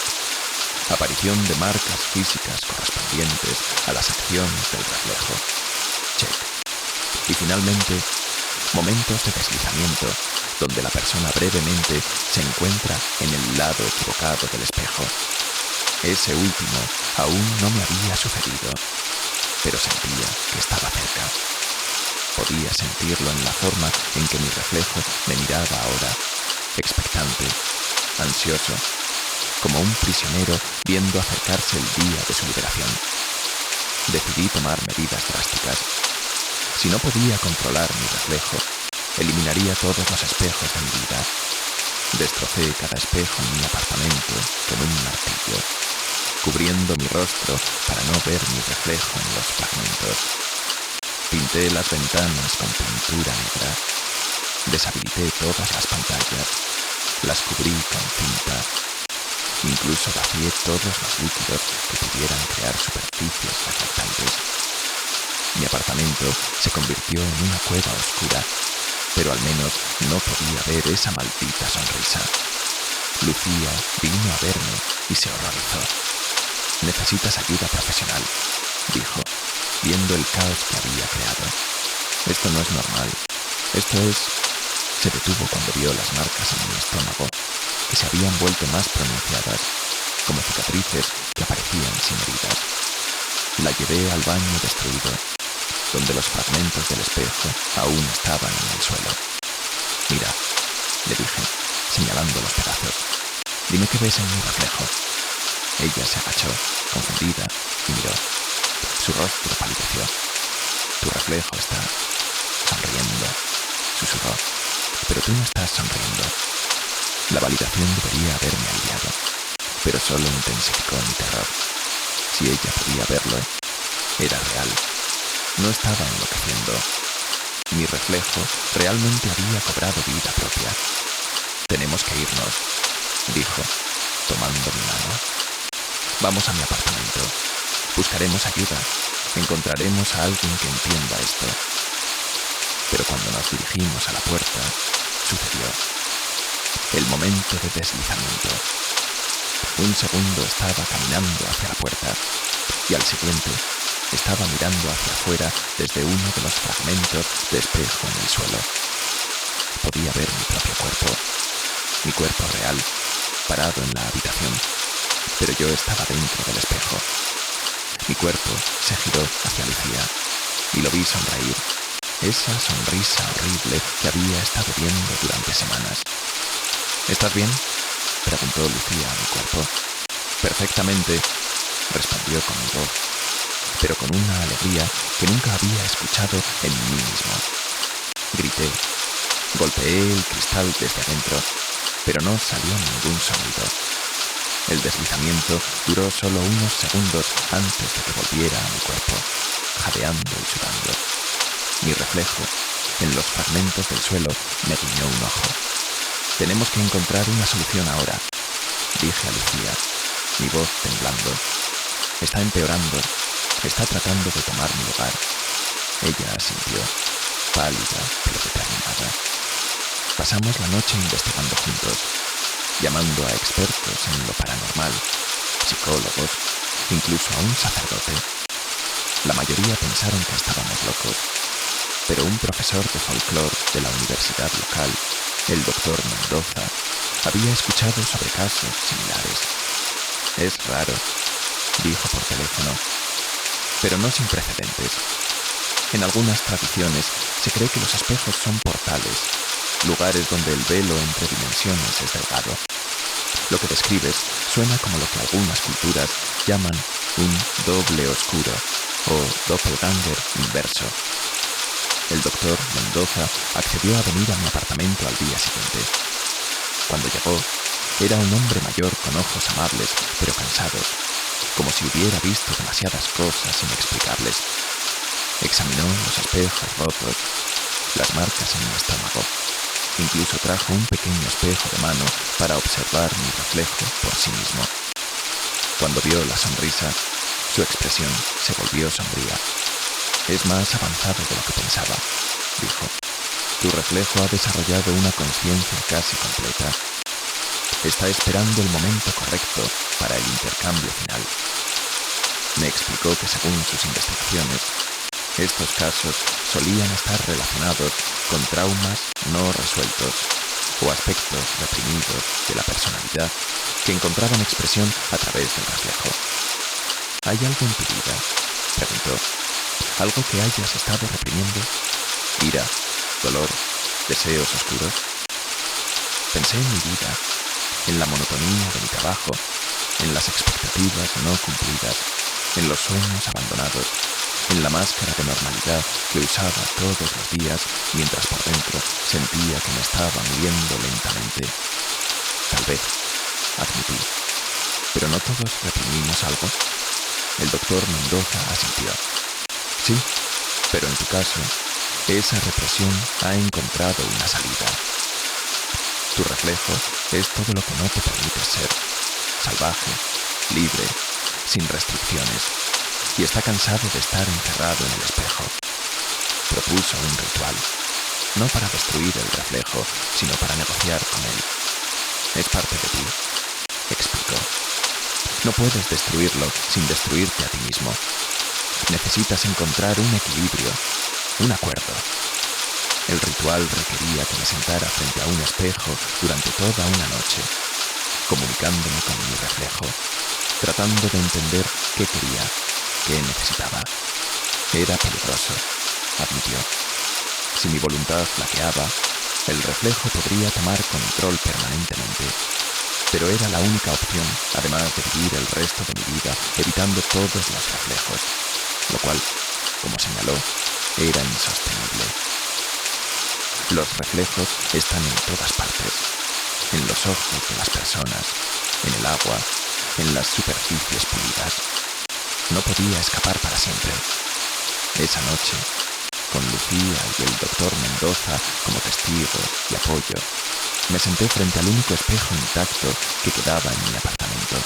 Aparición de marcas físicas correspondientes a las acciones del reflejo. Check. Y finalmente, momentos de deslizamiento, donde la persona brevemente se encuentra en el lado equivocado del espejo. Ese último aún no me había sucedido, pero sentía que estaba cerca. Podía sentirlo en la forma en que mi reflejo me miraba ahora, expectante, ansioso, como un prisionero viendo acercarse el día de su liberación. Decidí tomar medidas drásticas. Si no podía controlar mi reflejo, eliminaría todos los espejos de mi vida. Destrocé cada espejo en mi apartamento con un martillo, cubriendo mi rostro para no ver mi reflejo en los fragmentos. Pinté las ventanas con pintura negra. Deshabilité todas las pantallas. Las cubrí con cinta. Incluso vacié todos los líquidos que pudieran crear superficies reflectantes. Mi apartamento se convirtió en una cueva oscura, pero al menos no podía ver esa maldita sonrisa. Lucía vino a verme y se horrorizó. «Necesitas ayuda profesional», dijo, viendo el caos que había creado. «Esto no es normal. Esto es...» Se detuvo cuando vio las marcas en mi estómago, que se habían vuelto más pronunciadas, como cicatrices que aparecían sin heridas. La llevé al baño destruido, donde los fragmentos del espejo aún estaban en el suelo. «Mira», le dije, señalando los pedazos. «Dime qué ves en mi reflejo». Ella se agachó, confundida, y miró. Su rostro palideció. «Tu reflejo está sonriendo», susurró. «Pero tú no estás sonriendo». La validación debería haberme aliviado, pero solo intensificó mi terror. Si ella podía verlo, Era real. No estaba enloqueciendo. Mi reflejo realmente había cobrado vida propia. Tenemos que irnos, dijo, tomando mi mano. Vamos a mi apartamento. Buscaremos ayuda. Encontraremos a alguien que entienda esto. Pero cuando nos dirigimos a la puerta, sucedió el momento de deslizamiento. Un segundo estaba caminando hacia la puerta y al siguiente estaba mirando hacia afuera desde uno de los fragmentos de espejo en el suelo. Podía ver mi cuerpo real, parado en la habitación, pero yo estaba dentro del espejo. Mi cuerpo se giró hacia Lucía y lo vi sonreír, esa sonrisa horrible que había estado viendo durante semanas. ¿Estás bien?, preguntó Lucía a mi cuerpo. Perfectamente, respondió con mi voz, pero con una alegría que nunca había escuchado en mí mismo. Grité, golpeé el cristal desde adentro, pero no salió ningún sonido. El deslizamiento duró solo unos segundos antes de que volviera a mi cuerpo, jadeando y sudando. Mi reflejo, en los fragmentos del suelo, me guiñó un ojo. Tenemos que encontrar una solución ahora, dije a Lucía, mi voz temblando. Está empeorando, está tratando de tomar mi lugar. Ella asintió, pálida pero determinada. Pasamos la noche investigando juntos, llamando a expertos en lo paranormal, psicólogos, incluso a un sacerdote. La mayoría pensaron que estábamos locos, pero un profesor de folclore de la universidad local, el doctor Mendoza, había escuchado sobre casos similares. Es raro, dijo por teléfono, pero no sin precedentes. En algunas tradiciones se cree que los espejos son portales, lugares donde el velo entre dimensiones es delgado. Lo que describes suena como lo que algunas culturas llaman un doble oscuro o doppelganger inverso. El doctor Mendoza accedió a venir a mi apartamento al día siguiente. Cuando llegó, era un hombre mayor con ojos amables pero cansados, como si hubiera visto demasiadas cosas inexplicables. Examinó los espejos rotos, las marcas en mi estómago. Incluso trajo un pequeño espejo de mano para observar mi reflejo por sí mismo. Cuando vio la sonrisa, su expresión se volvió sombría. Es más avanzado de lo que pensaba, dijo. Tu reflejo ha desarrollado una conciencia casi completa. Está esperando el momento correcto para el intercambio final. Me explicó que según sus investigaciones, estos casos solían estar relacionados con traumas no resueltos o aspectos reprimidos de la personalidad que encontraban expresión a través del reflejo. ¿Hay algo en tu vida?, preguntó. ¿Algo que hayas estado reprimiendo? ¿Ira, dolor, deseos oscuros? Pensé en mi vida, en la monotonía de mi trabajo, en las expectativas no cumplidas, en los sueños abandonados, en la máscara de normalidad que usaba todos los días mientras por dentro sentía que me estaba muriendo lentamente. Tal vez, admití. ¿Pero no todos reprimimos algo? El doctor Mendoza asintió. Sí, pero en tu caso, esa represión ha encontrado una salida. Tu reflejo es todo lo que no te permite ser, salvaje, libre, sin restricciones, y está cansado de estar encerrado en el espejo. Propuso un ritual, no para destruir el reflejo, sino para negociar con él. Es parte de ti, explicó. No puedes destruirlo sin destruirte a ti mismo. Necesitas encontrar un equilibrio, un acuerdo. El ritual requería que me sentara frente a un espejo durante toda una noche, comunicándome con mi reflejo, tratando de entender qué quería, qué necesitaba. Era peligroso, admitió. Si mi voluntad flaqueaba, el reflejo podría tomar control permanentemente. Pero era la única opción, además de vivir el resto de mi vida evitando todos los reflejos, lo cual, como señaló, era insostenible. Los reflejos están en todas partes, en los ojos de las personas, en el agua, en las superficies pulidas. No podía escapar para siempre. Esa noche, con Lucía y el doctor Mendoza como testigos y apoyo, me senté frente al único espejo intacto que quedaba en mi apartamento.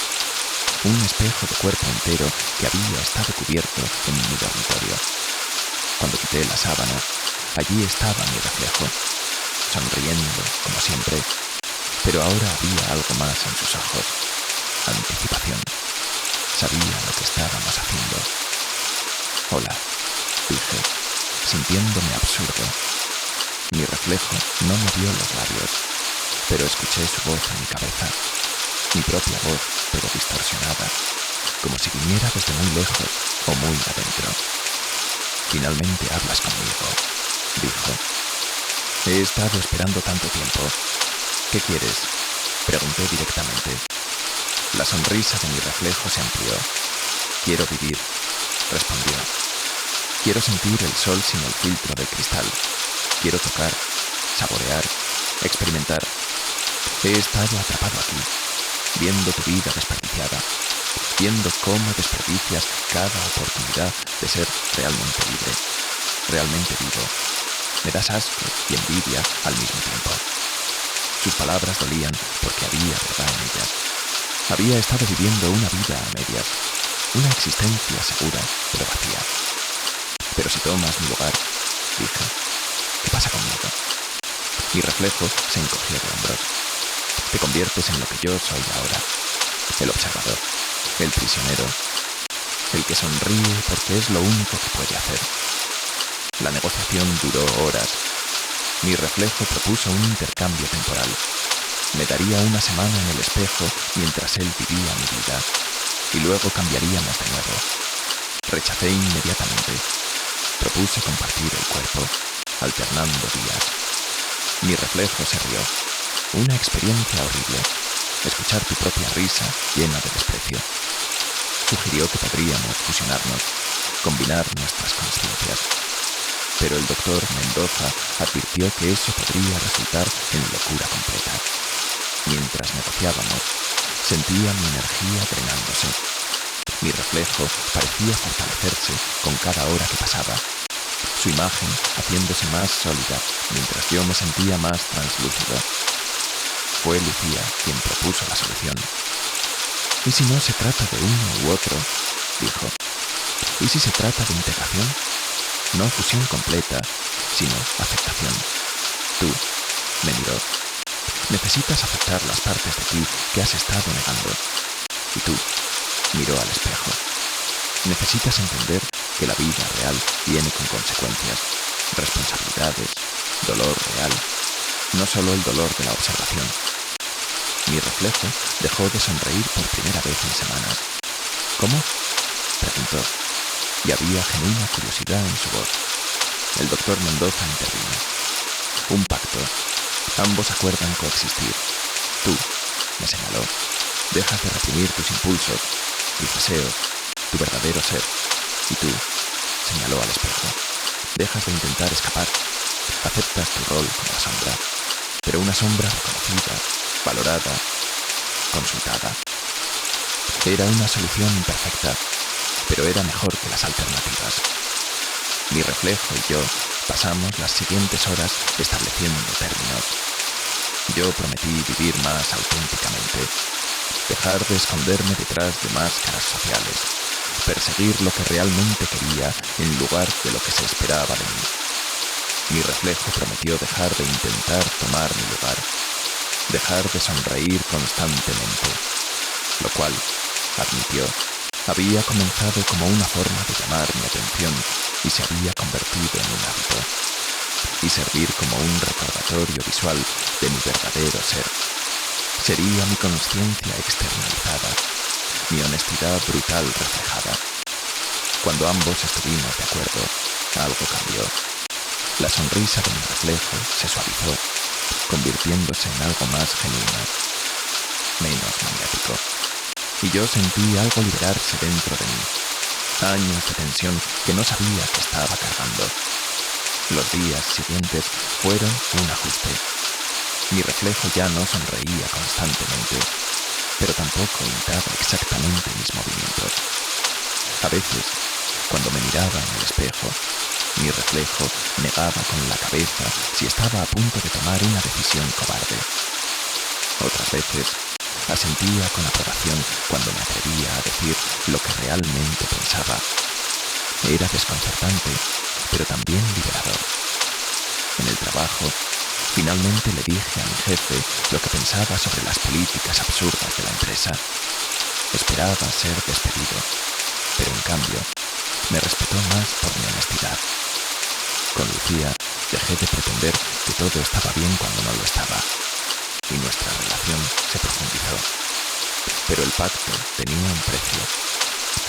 Un espejo de cuerpo entero que había estado cubierto en mi dormitorio. Cuando quité la sábana, allí estaba mi reflejo, sonriendo como siempre, pero ahora había algo más en sus ojos. Anticipación. Sabía lo que estábamos haciendo. Hola, dije, sintiéndome absurdo. Mi reflejo no movió los labios, pero escuché su voz en mi cabeza. Mi propia voz, pero distorsionada, como si viniera desde muy lejos o muy adentro. Finalmente hablas conmigo, dijo. He estado esperando tanto tiempo. ¿Qué quieres? Pregunté directamente. La sonrisa de mi reflejo se amplió. Quiero vivir, respondió. Quiero sentir el sol sin el filtro del cristal. Quiero tocar, saborear, experimentar. He estado atrapado aquí, viendo tu vida desperdiciada, viendo cómo desperdicias cada oportunidad de ser realmente libre, realmente vivo. Me das asco y envidia al mismo tiempo. Sus palabras dolían porque había verdad en ellas. Había estado viviendo una vida a medias, una existencia segura pero vacía. Pero si tomas mi lugar, dije, ¿qué pasa conmigo? Mi reflejo se encogió de hombros. Te conviertes en lo que yo soy ahora, el observador, el prisionero, el que sonríe porque es lo único que puede hacer. La negociación duró horas. Mi reflejo propuso un intercambio temporal. Me daría una semana en el espejo mientras él vivía mi vida, y luego cambiaríamos de nuevo. Rechacé inmediatamente. Propuse compartir el cuerpo, alternando días. Mi reflejo se rió. Una experiencia horrible. Escuchar tu propia risa llena de desprecio. Sugirió que podríamos fusionarnos, combinar nuestras conciencias. Pero el doctor Mendoza advirtió que eso podría resultar en locura completa. Mientras negociábamos, sentía mi energía drenándose. Mi reflejo parecía fortalecerse con cada hora que pasaba, su imagen haciéndose más sólida mientras yo me sentía más translúcido. Fue Lucía quien propuso la solución. ¿Y si no se trata de uno u otro?, dijo. ¿Y si se trata de integración? No fusión completa, sino aceptación. Tú, me miró. Necesitas aceptar las partes de ti que has estado negando. Y tú, miró al espejo. Necesitas entender que la vida real viene con consecuencias, responsabilidades, dolor real, no solo el dolor de la observación. Mi reflejo dejó de sonreír por primera vez en semanas. ¿Cómo?, preguntó, y había genuina curiosidad en su voz. El doctor Mendoza intervino. Un pacto. Ambos acuerdan coexistir. Tú, me señaló, dejas de reprimir tus impulsos, tus deseos, tu verdadero ser. Y tú, señaló al espejo, dejas de intentar escapar. Aceptas tu rol como la sombra, pero una sombra reconocida, valorada, consultada. Era una solución imperfecta, pero era mejor que las alternativas. Mi reflejo y yo pasamos las siguientes horas estableciendo términos. Yo prometí vivir más auténticamente, dejar de esconderme detrás de máscaras sociales, perseguir lo que realmente quería en lugar de lo que se esperaba de mí. Mi reflejo prometió dejar de intentar tomar mi lugar, dejar de sonreír constantemente, lo cual, admitió, había comenzado como una forma de llamar mi atención y se había convertido en un hábito, y servir como un recordatorio visual de mi verdadero ser. Sería mi conciencia externalizada, mi honestidad brutal reflejada. Cuando ambos estuvimos de acuerdo, algo cambió. La sonrisa de mi reflejo se suavizó, convirtiéndose en algo más genuino, menos maniático. Y yo sentí algo liberarse dentro de mí, años de tensión que no sabía que estaba cargando. Los días siguientes fueron un ajuste. Mi reflejo ya no sonreía constantemente, pero tampoco imitaba exactamente mis movimientos. A veces, cuando me miraba en el espejo, mi reflejo negaba con la cabeza si estaba a punto de tomar una decisión cobarde. Otras veces, asentía con aprobación cuando me atrevía a decir lo que realmente pensaba. Era desconcertante, pero también liberador. En el trabajo, finalmente le dije a mi jefe lo que pensaba sobre las políticas absurdas de la empresa. Esperaba ser despedido, pero en cambio, me respetó más por mi honestidad. Con Lucía dejé de pretender que todo estaba bien cuando no lo estaba, y nuestra relación se profundizó. Pero el pacto tenía un precio.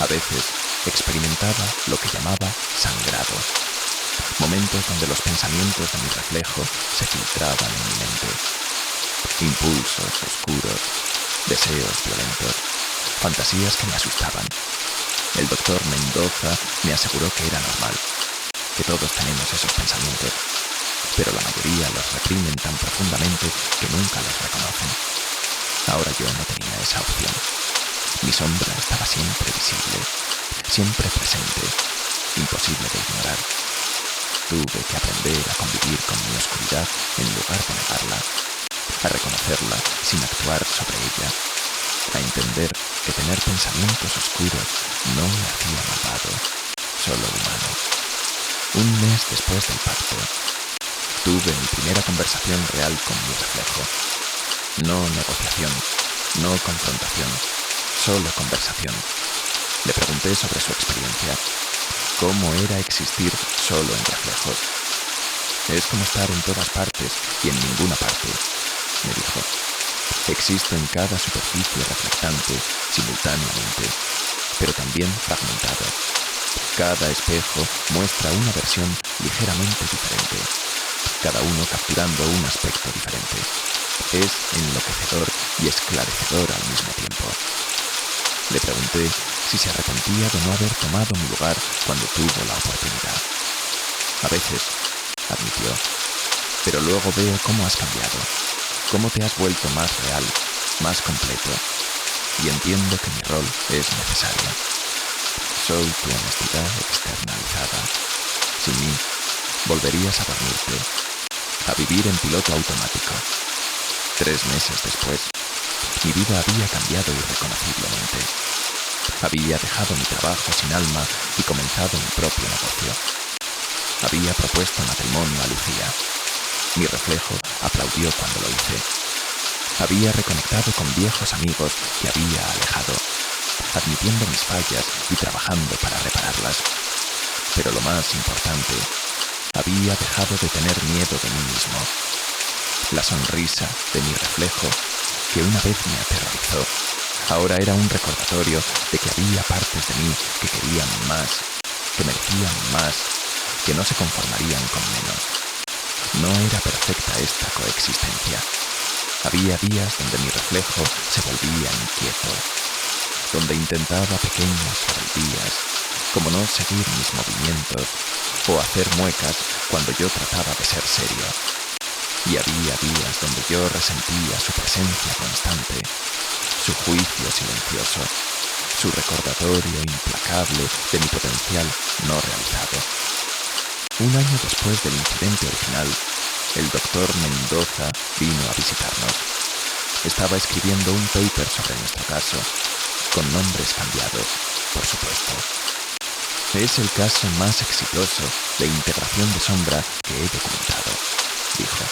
A veces experimentaba lo que llamaba sangrado, momentos donde los pensamientos de mi reflejo se filtraban en mi mente. Impulsos oscuros, deseos violentos, fantasías que me asustaban. El doctor Mendoza me aseguró que era normal, que todos tenemos esos pensamientos, pero la mayoría los reprimen tan profundamente que nunca los reconocen. Ahora yo no tenía esa opción. Mi sombra estaba siempre visible, siempre presente, imposible de ignorar. Tuve que aprender a convivir con mi oscuridad en lugar de negarla, a reconocerla sin actuar sobre ella, a entender que tener pensamientos oscuros no me hacía malvado, solo humano. Un mes después del pacto, tuve mi primera conversación real con mi reflejo. No negociación, no confrontación, solo conversación. Le pregunté sobre su experiencia, cómo era existir solo en reflejos. Es como estar en todas partes y en ninguna parte, me dijo. Existo en cada superficie reflectante simultáneamente, pero también fragmentado. Cada espejo muestra una versión ligeramente diferente, cada uno capturando un aspecto diferente. Es enloquecedor y esclarecedor al mismo tiempo. Le pregunté si se arrepentía de no haber tomado mi lugar cuando tuvo la oportunidad. A veces, admitió, pero luego veo cómo has cambiado, cómo te has vuelto más real, más completo, y entiendo que mi rol es necesario. Soy tu honestidad externalizada. Sin mí, volverías a dormirte, a vivir en piloto automático. 3 meses después, mi vida había cambiado irreconociblemente. Había dejado mi trabajo sin alma y comenzado mi propio negocio. Había propuesto matrimonio a Lucía. Mi reflejo aplaudió cuando lo hice. Había reconectado con viejos amigos que había alejado, admitiendo mis fallas y trabajando para repararlas. Pero lo más importante, había dejado de tener miedo de mí mismo. La sonrisa de mi reflejo, que una vez me aterrorizó, ahora era un recordatorio de que había partes de mí que querían más, que merecían más, que no se conformarían con menos. No era perfecta esta coexistencia. Había días donde mi reflejo se volvía inquieto, donde intentaba pequeñas rebeldías, como no seguir mis movimientos o hacer muecas cuando yo trataba de ser serio. Y había días donde yo resentía su presencia constante, su juicio silencioso, su recordatorio implacable de mi potencial no realizado. Un año después del incidente original, el doctor Mendoza vino a visitarnos. Estaba escribiendo un paper sobre nuestro caso, con nombres cambiados, por supuesto. Es el caso más exitoso de integración de sombra que he documentado, dijo.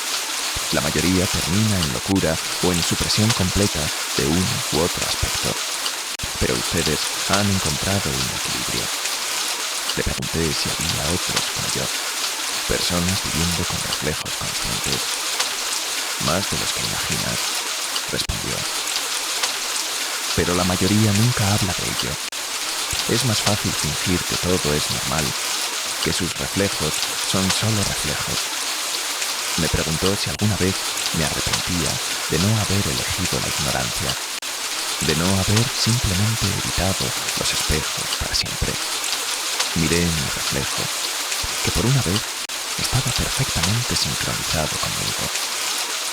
La mayoría termina en locura o en supresión completa de uno u otro aspecto. Pero ustedes han encontrado un equilibrio. Le pregunté si había otros como yo, personas viviendo con reflejos conscientes. Más de los que imaginas, respondió. Pero la mayoría nunca habla de ello. Es más fácil fingir que todo es normal, que sus reflejos son solo reflejos. Me preguntó si alguna vez me arrepentía de no haber elegido la ignorancia, de no haber simplemente evitado los espejos para siempre. Miré en mi reflejo, que por una vez estaba perfectamente sincronizado conmigo,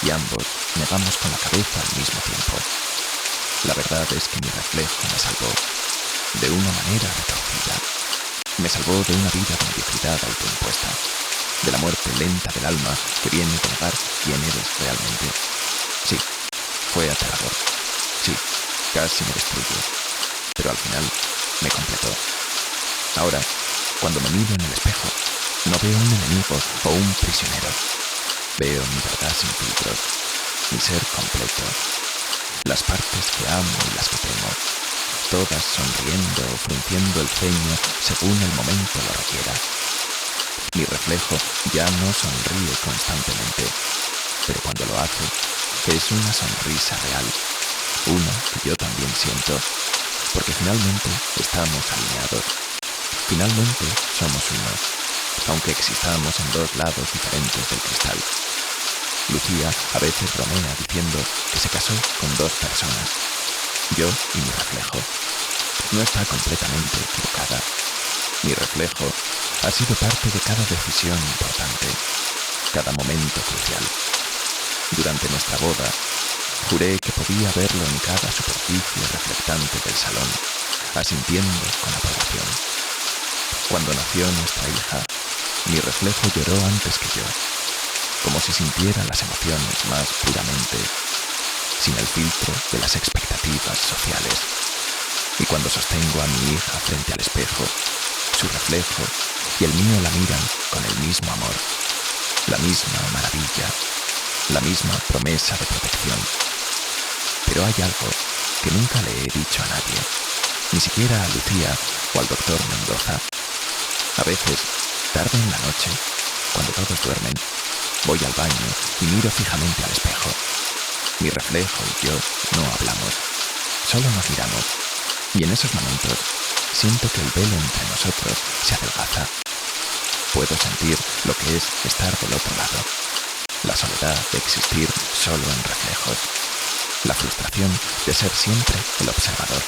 y ambos negamos con la cabeza al mismo tiempo. La verdad es que mi reflejo me salvó. de una manera retorcida. Me salvó de una vida de mediocridad autoimpuesta, de la muerte lenta del alma que viene de negar quién eres realmente. Sí, fue aterrador. Sí, casi me destruyó, pero al final me completó. Ahora, cuando me miro en el espejo, no veo un enemigo o un prisionero. Veo mi verdad sin filtros, mi ser completo, las partes que amo y las que temo, todas sonriendo o frunciendo el ceño según el momento lo requiera. Mi reflejo ya no sonríe constantemente, pero cuando lo hace, es una sonrisa real, una que yo también siento, porque finalmente estamos alineados. Finalmente somos uno, aunque existamos en dos lados diferentes del cristal. Lucía a veces bromea diciendo que se casó con dos personas, yo y mi reflejo. No está completamente equivocada. Mi reflejo ha sido parte de cada decisión importante, cada momento crucial. Durante nuestra boda, juré que podía verlo en cada superficie reflectante del salón, asintiendo con aprobación. Cuando nació nuestra hija, mi reflejo lloró antes que yo, como si sintiera las emociones más puramente, sin el filtro de las expectativas sociales. Y cuando sostengo a mi hija frente al espejo, su reflejo y el mío la miran con el mismo amor, la misma maravilla, la misma promesa de protección. Pero hay algo que nunca le he dicho a nadie, ni siquiera a Lucía o al doctor Mendoza. A veces, tarde en la noche, cuando todos duermen, voy al baño y miro fijamente al espejo. Mi reflejo y yo no hablamos, solo nos miramos, y en esos momentos siento que el velo entre nosotros se adelgaza. Puedo sentir lo que es estar del otro lado, la soledad de existir solo en reflejos, la frustración de ser siempre el observador,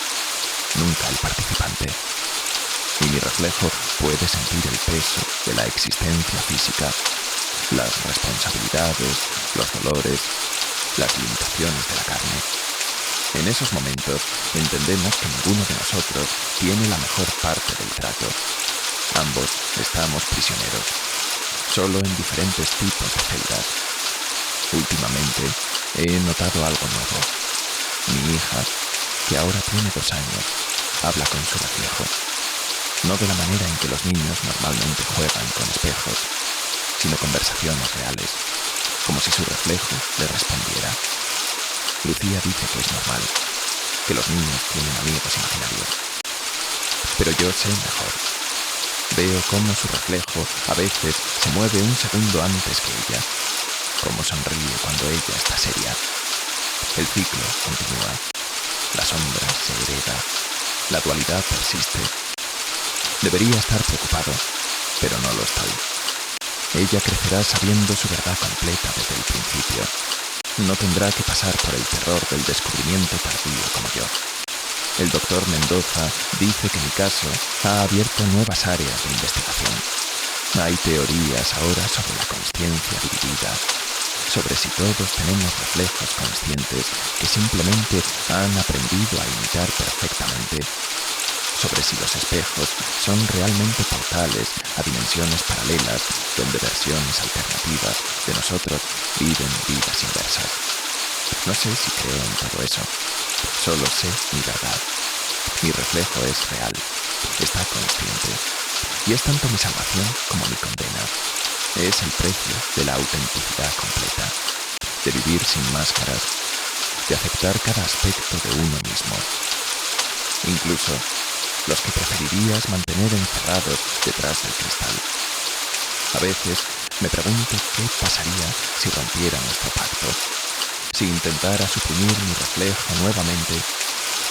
nunca el participante. Y mi reflejo puede sentir el peso de la existencia física, las responsabilidades, los dolores, las limitaciones de la carne. En esos momentos entendemos que ninguno de nosotros tiene la mejor parte del trato. Ambos estamos prisioneros, solo en diferentes tipos de celdas. Últimamente he notado algo nuevo. Mi hija, que ahora tiene 2 años, habla con su reflejo. No de la manera en que los niños normalmente juegan con espejos, sino conversaciones reales, como si su reflejo le respondiera. Lucía dice que es normal, que los niños tienen amigos imaginarios. Pero yo sé mejor. Veo cómo su reflejo a veces se mueve un segundo antes que ella, cómo sonríe cuando ella está seria. El ciclo continúa, la sombra se hereda, la dualidad persiste. Debería estar preocupado, pero no lo estoy. Ella crecerá sabiendo su verdad completa desde el principio. No tendrá que pasar por el terror del descubrimiento tardío como yo. El doctor Mendoza dice que mi caso ha abierto nuevas áreas de investigación. Hay teorías ahora sobre la consciencia dividida, sobre si todos tenemos reflejos conscientes que simplemente han aprendido a imitar perfectamente, sobre si los espejos son realmente portales a dimensiones paralelas donde versiones alternativas de nosotros viven vidas inversas. No sé si creo en todo eso, solo sé mi verdad. Mi reflejo es real, está consciente, y es tanto mi salvación como mi condena. Es el precio de la autenticidad completa, de vivir sin máscaras, de aceptar cada aspecto de uno mismo. Incluso los que preferirías mantener encerrados detrás del cristal. A veces me pregunto qué pasaría si rompiera nuestro pacto, si intentara suprimir mi reflejo nuevamente,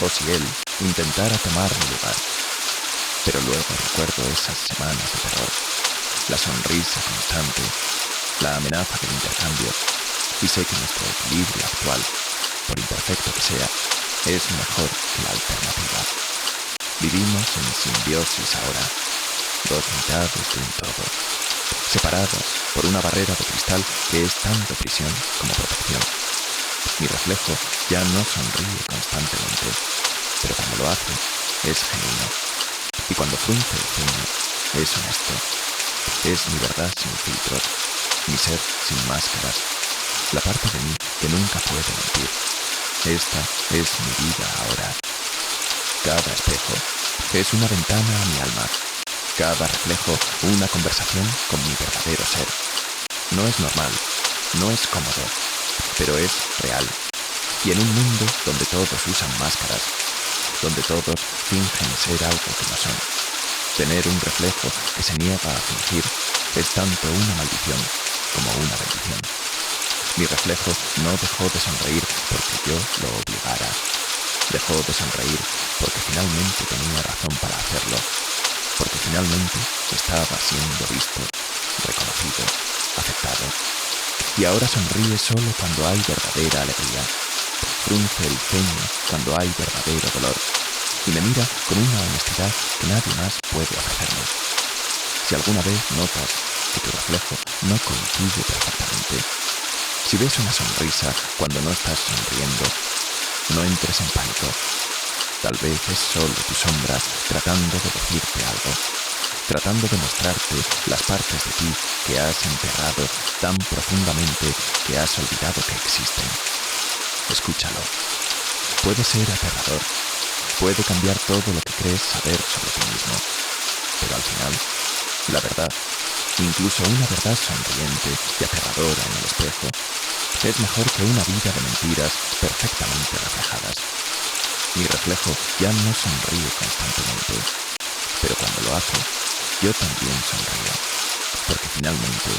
o si él intentara tomar mi lugar. Pero luego recuerdo esas semanas de terror, la sonrisa constante, la amenaza del intercambio, y sé que nuestro equilibrio actual, por imperfecto que sea, es mejor que la alternativa. Vivimos en simbiosis ahora, dos mitades de un todo, separadas por una barrera de cristal que es tanto prisión como protección. Mi reflejo ya no sonríe constantemente, pero cuando lo hace, es genuino. Y cuando frunce el ceño, es honesto. Es mi verdad sin filtros, mi ser sin máscaras, la parte de mí que nunca puede mentir. Esta es mi vida ahora. Cada espejo es una ventana a mi alma. Cada reflejo una conversación con mi verdadero ser. No es normal, no es cómodo, pero es real. Y en un mundo donde todos usan máscaras, donde todos fingen ser algo que no son, tener un reflejo que se niega a fingir es tanto una maldición como una bendición. Mi reflejo no dejó de sonreír porque yo lo obligara. Dejó de sonreír porque finalmente tenía razón para hacerlo, porque finalmente estaba siendo visto, reconocido, aceptado. Y ahora sonríe solo cuando hay verdadera alegría. Frunce el ceño cuando hay verdadero dolor. Y me mira con una honestidad que nadie más puede ofrecerme. Si alguna vez notas que tu reflejo no coincide perfectamente, si ves una sonrisa cuando no estás sonriendo, no entres en pánico. Tal vez es solo tu sombra tratando de decirte algo, tratando de mostrarte las partes de ti que has enterrado tan profundamente que has olvidado que existen. Escúchalo. Puede ser aterrador, puede cambiar todo lo que crees saber sobre ti mismo, pero al final, la verdad, incluso una verdad sonriente y aterradora en el espejo, es mejor que una vida de mentiras perfectamente reflejadas. Mi reflejo ya no sonríe constantemente, pero cuando lo hace, yo también sonrío, porque finalmente,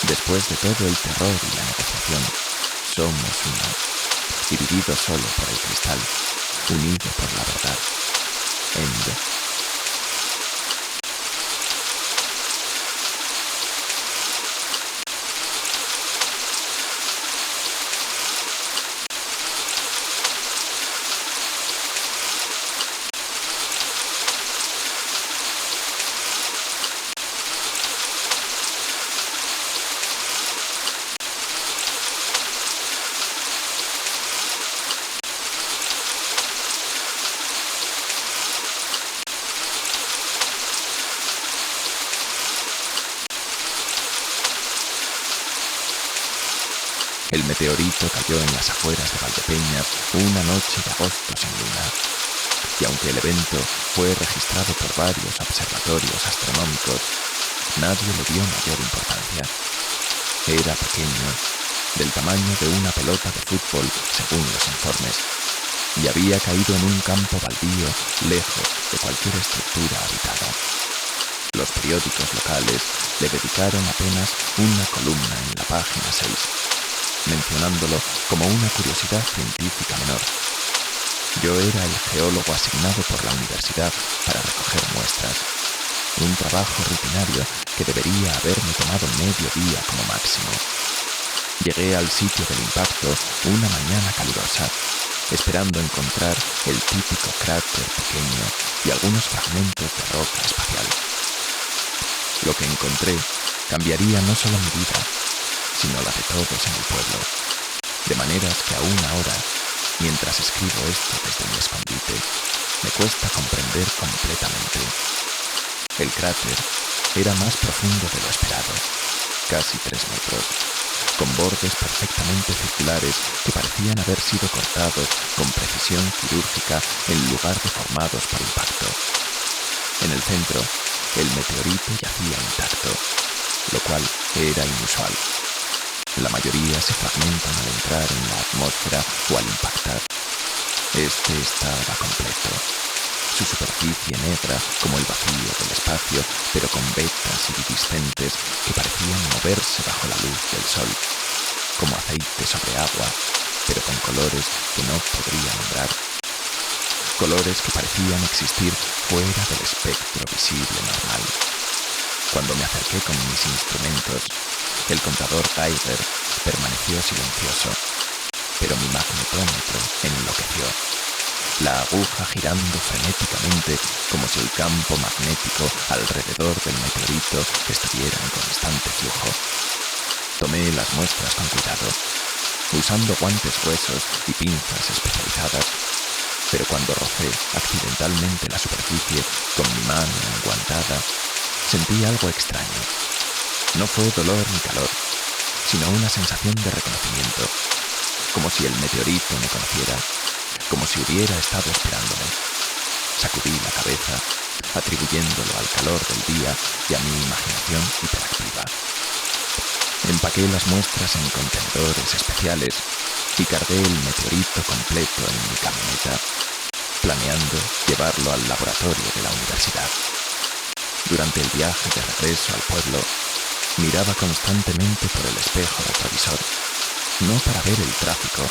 después de todo el terror y la negociación, somos uno, dividido solo por el cristal, unido por la verdad. End. El meteorito cayó en las afueras de Valdepeñas una noche de agosto sin luna. Y aunque el evento fue registrado por varios observatorios astronómicos, nadie le dio mayor importancia. Era pequeño, del tamaño de una pelota de fútbol según los informes, y había caído en un campo baldío lejos de cualquier estructura habitada. Los periódicos locales le dedicaron apenas una columna en la página 6, mencionándolo como una curiosidad científica menor. Yo era el geólogo asignado por la universidad para recoger muestras, un trabajo rutinario que debería haberme tomado medio día como máximo. Llegué al sitio del impacto una mañana calurosa, esperando encontrar el típico cráter pequeño y algunos fragmentos de roca espacial. Lo que encontré cambiaría no solo mi vida, sino la de todos en el pueblo, de maneras que aún ahora, mientras escribo esto desde mi escondite, me cuesta comprender completamente. El cráter era más profundo de lo esperado, casi 3 metros, con bordes perfectamente circulares que parecían haber sido cortados con precisión quirúrgica en lugar de formados por impacto. En el centro, el meteorito yacía intacto, lo cual era inusual. La mayoría se fragmentan al entrar en la atmósfera o al impactar. Este estaba completo. Su superficie negra como el vacío del espacio, pero con vetas iridiscentes que parecían moverse bajo la luz del sol, como aceite sobre agua, pero con colores que no podría nombrar. Colores que parecían existir fuera del espectro visible normal. Cuando me acerqué con mis instrumentos, el contador Geiger permaneció silencioso, pero mi magnetómetro enloqueció, la aguja girando frenéticamente como si el campo magnético alrededor del meteorito estuviera en constante flujo. Tomé las muestras con cuidado, usando guantes gruesos y pinzas especializadas. pero cuando rocé accidentalmente la superficie con mi mano enguantada, sentí algo extraño. No fue dolor ni calor, sino una sensación de reconocimiento, como si el meteorito me conociera, como si hubiera estado esperándome. Sacudí la cabeza, atribuyéndolo al calor del día y a mi imaginación hiperactiva. Empaqué las muestras en contenedores especiales y cargué el meteorito completo en mi camioneta, planeando llevarlo al laboratorio de la universidad. Durante el viaje de regreso al pueblo, miraba constantemente por el espejo retrovisor, no para ver el tráfico,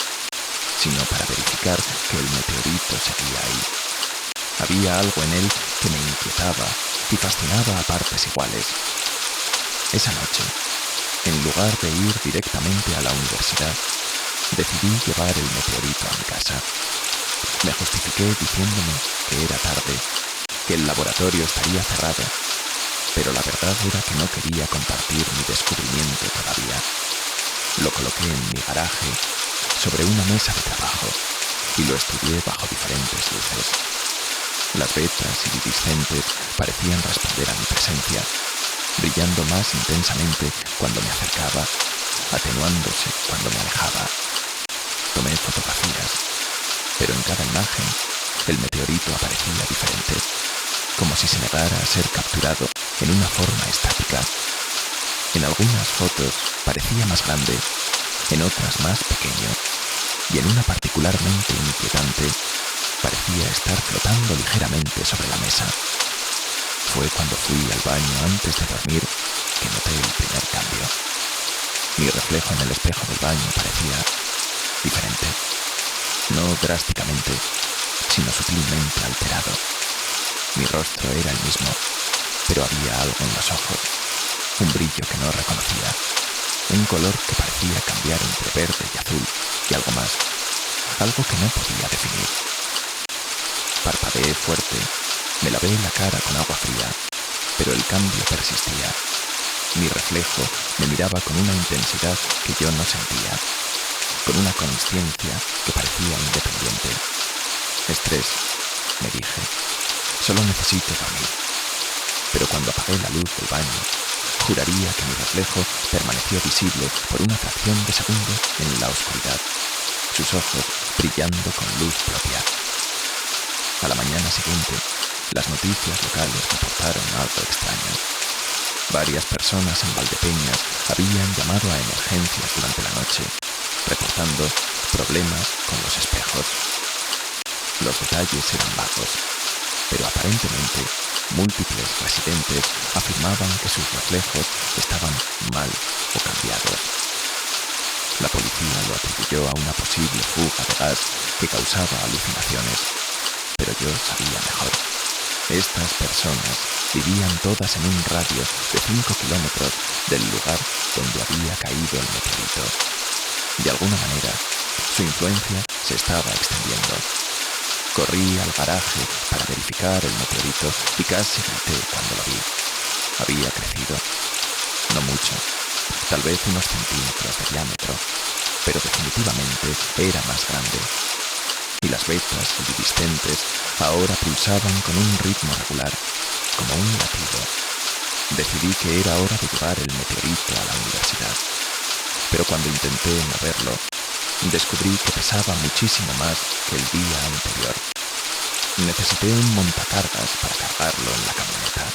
sino para verificar que el meteorito seguía ahí. Había algo en él que me inquietaba y fascinaba a partes iguales. Esa noche, en lugar de ir directamente a la universidad, decidí llevar el meteorito a mi casa. Me justifiqué diciéndome que era tarde, que el laboratorio estaría cerrado, pero la verdad era que no quería compartir mi descubrimiento todavía. Lo coloqué en mi garaje, sobre una mesa de trabajo, y lo estudié bajo diferentes luces. Las vetas iridiscentes parecían responder a mi presencia, brillando más intensamente cuando me acercaba, atenuándose cuando me alejaba. Tomé fotografías, pero en cada imagen el meteorito aparecía diferente, como si se negara a ser capturado en una forma estática. En algunas fotos parecía más grande, en otras más pequeño, y en una particularmente inquietante parecía estar flotando ligeramente sobre la mesa. Fue cuando fui al baño antes de dormir que noté el primer cambio. Mi reflejo en el espejo del baño parecía diferente, no drásticamente, sino sutilmente alterado. Mi rostro era el mismo, pero había algo en los ojos, un brillo que no reconocía, un color que parecía cambiar entre verde y azul y algo más, algo que no podía definir. Parpadeé fuerte, me lavé la cara con agua fría, pero el cambio persistía. Mi reflejo me miraba con una intensidad que yo no sentía, con una consciencia que parecía independiente. Estrés, me dije, solo necesito dormir. Pero cuando apagué la luz del baño, juraría que mi reflejo permaneció visible por una fracción de segundo en la oscuridad, sus ojos brillando con luz propia. A la mañana siguiente, las noticias locales reportaron algo extraño. Varias personas en Valdepeñas habían llamado a emergencias durante la noche, reportando problemas con los espejos. Los detalles eran vagos, pero aparentemente múltiples residentes afirmaban que sus reflejos estaban mal o cambiados. La policía lo atribuyó a una posible fuga de gas que causaba alucinaciones, pero yo sabía mejor. Estas personas vivían todas en un radio de 5 kilómetros del lugar donde había caído el meteorito. De alguna manera, su influencia se estaba extendiendo. Corrí al garaje para verificar el meteorito y casi grité cuando lo vi. Había crecido. No mucho, tal vez unos centímetros de diámetro, pero definitivamente era más grande. Y las vetas iridiscentes ahora pulsaban con un ritmo regular, como un latido. Decidí que era hora de llevar el meteorito a la universidad, pero cuando intenté moverlo, descubrí que pesaba muchísimo más que el día anterior. Necesité un montacargas para cargarlo en la camioneta.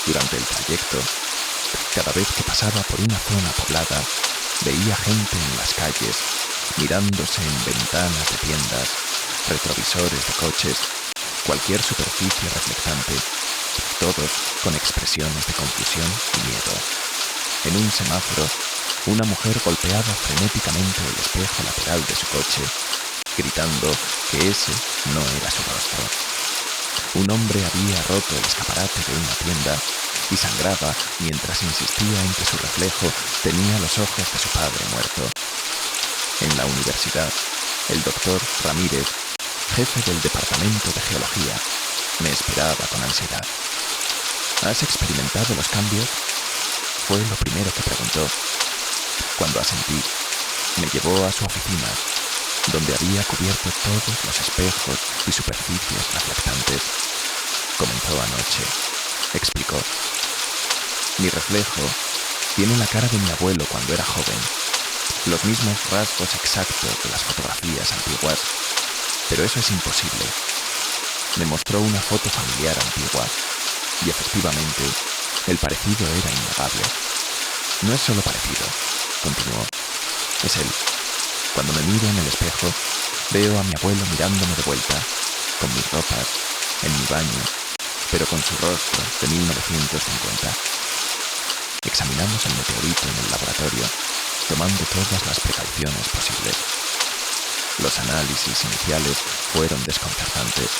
Durante el trayecto, cada vez que pasaba por una zona poblada, veía gente en las calles, mirándose en ventanas de tiendas, retrovisores de coches, cualquier superficie reflectante, todos con expresiones de confusión y miedo. En un semáforo, una mujer golpeaba frenéticamente el espejo lateral de su coche, gritando que ese no era su rostro. Un hombre había roto el escaparate de una tienda y sangraba mientras insistía en que su reflejo tenía los ojos de su padre muerto. En la universidad, el doctor Ramírez, jefe del departamento de geología, me esperaba con ansiedad. ¿Has experimentado los cambios?, fue lo primero que preguntó. Cuando asentí, me llevó a su oficina, donde había cubierto todos los espejos y superficies reflectantes. Comenzó anoche, explicó. Mi reflejo tiene la cara de mi abuelo cuando era joven, los mismos rasgos exactos de las fotografías antiguas, pero eso es imposible. Me mostró una foto familiar antigua y efectivamente el parecido era innegable. No es solo parecido, continuó, es él. Cuando me miro en el espejo, veo a mi abuelo mirándome de vuelta, con mis ropas, en mi baño, pero con su rostro de 1950. Examinamos el meteorito en el laboratorio, tomando todas las precauciones posibles. Los análisis iniciales fueron desconcertantes.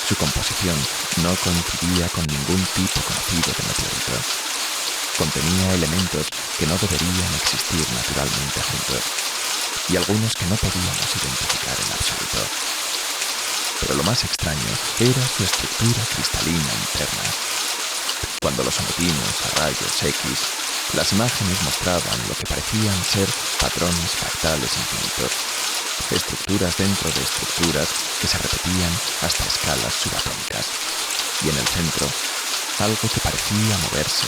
Su composición no coincidía con ningún tipo conocido de meteorito. Contenía elementos que no deberían existir naturalmente juntos, y algunos que no podíamos identificar en absoluto. Pero lo más extraño era su estructura cristalina interna. Cuando lo sometimos a rayos X, las imágenes mostraban lo que parecían ser patrones fractales infinitos, estructuras dentro de estructuras que se repetían hasta escalas subatómicas, y en el centro, algo que parecía moverse,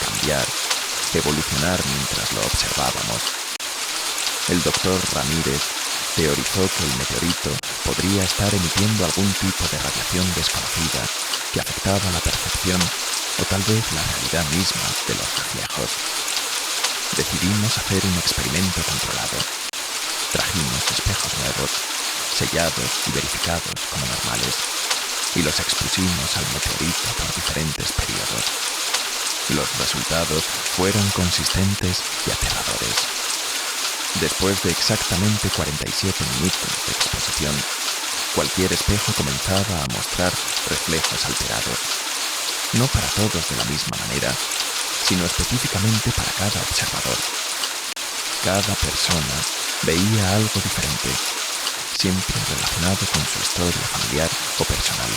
cambiar, evolucionar mientras lo observábamos. El doctor Ramírez teorizó que el meteorito podría estar emitiendo algún tipo de radiación desconocida que afectaba la percepción o tal vez la realidad misma de los reflejos. Decidimos hacer un experimento controlado. Trajimos espejos nuevos, sellados y verificados como normales, y los expusimos al meteorito por diferentes periodos. Los resultados fueron consistentes y aterradores. Después de exactamente 47 minutos de exposición, cualquier espejo comenzaba a mostrar reflejos alterados. No para todos de la misma manera, sino específicamente para cada observador. Cada persona veía algo diferente, siempre relacionado con su historia familiar o personal.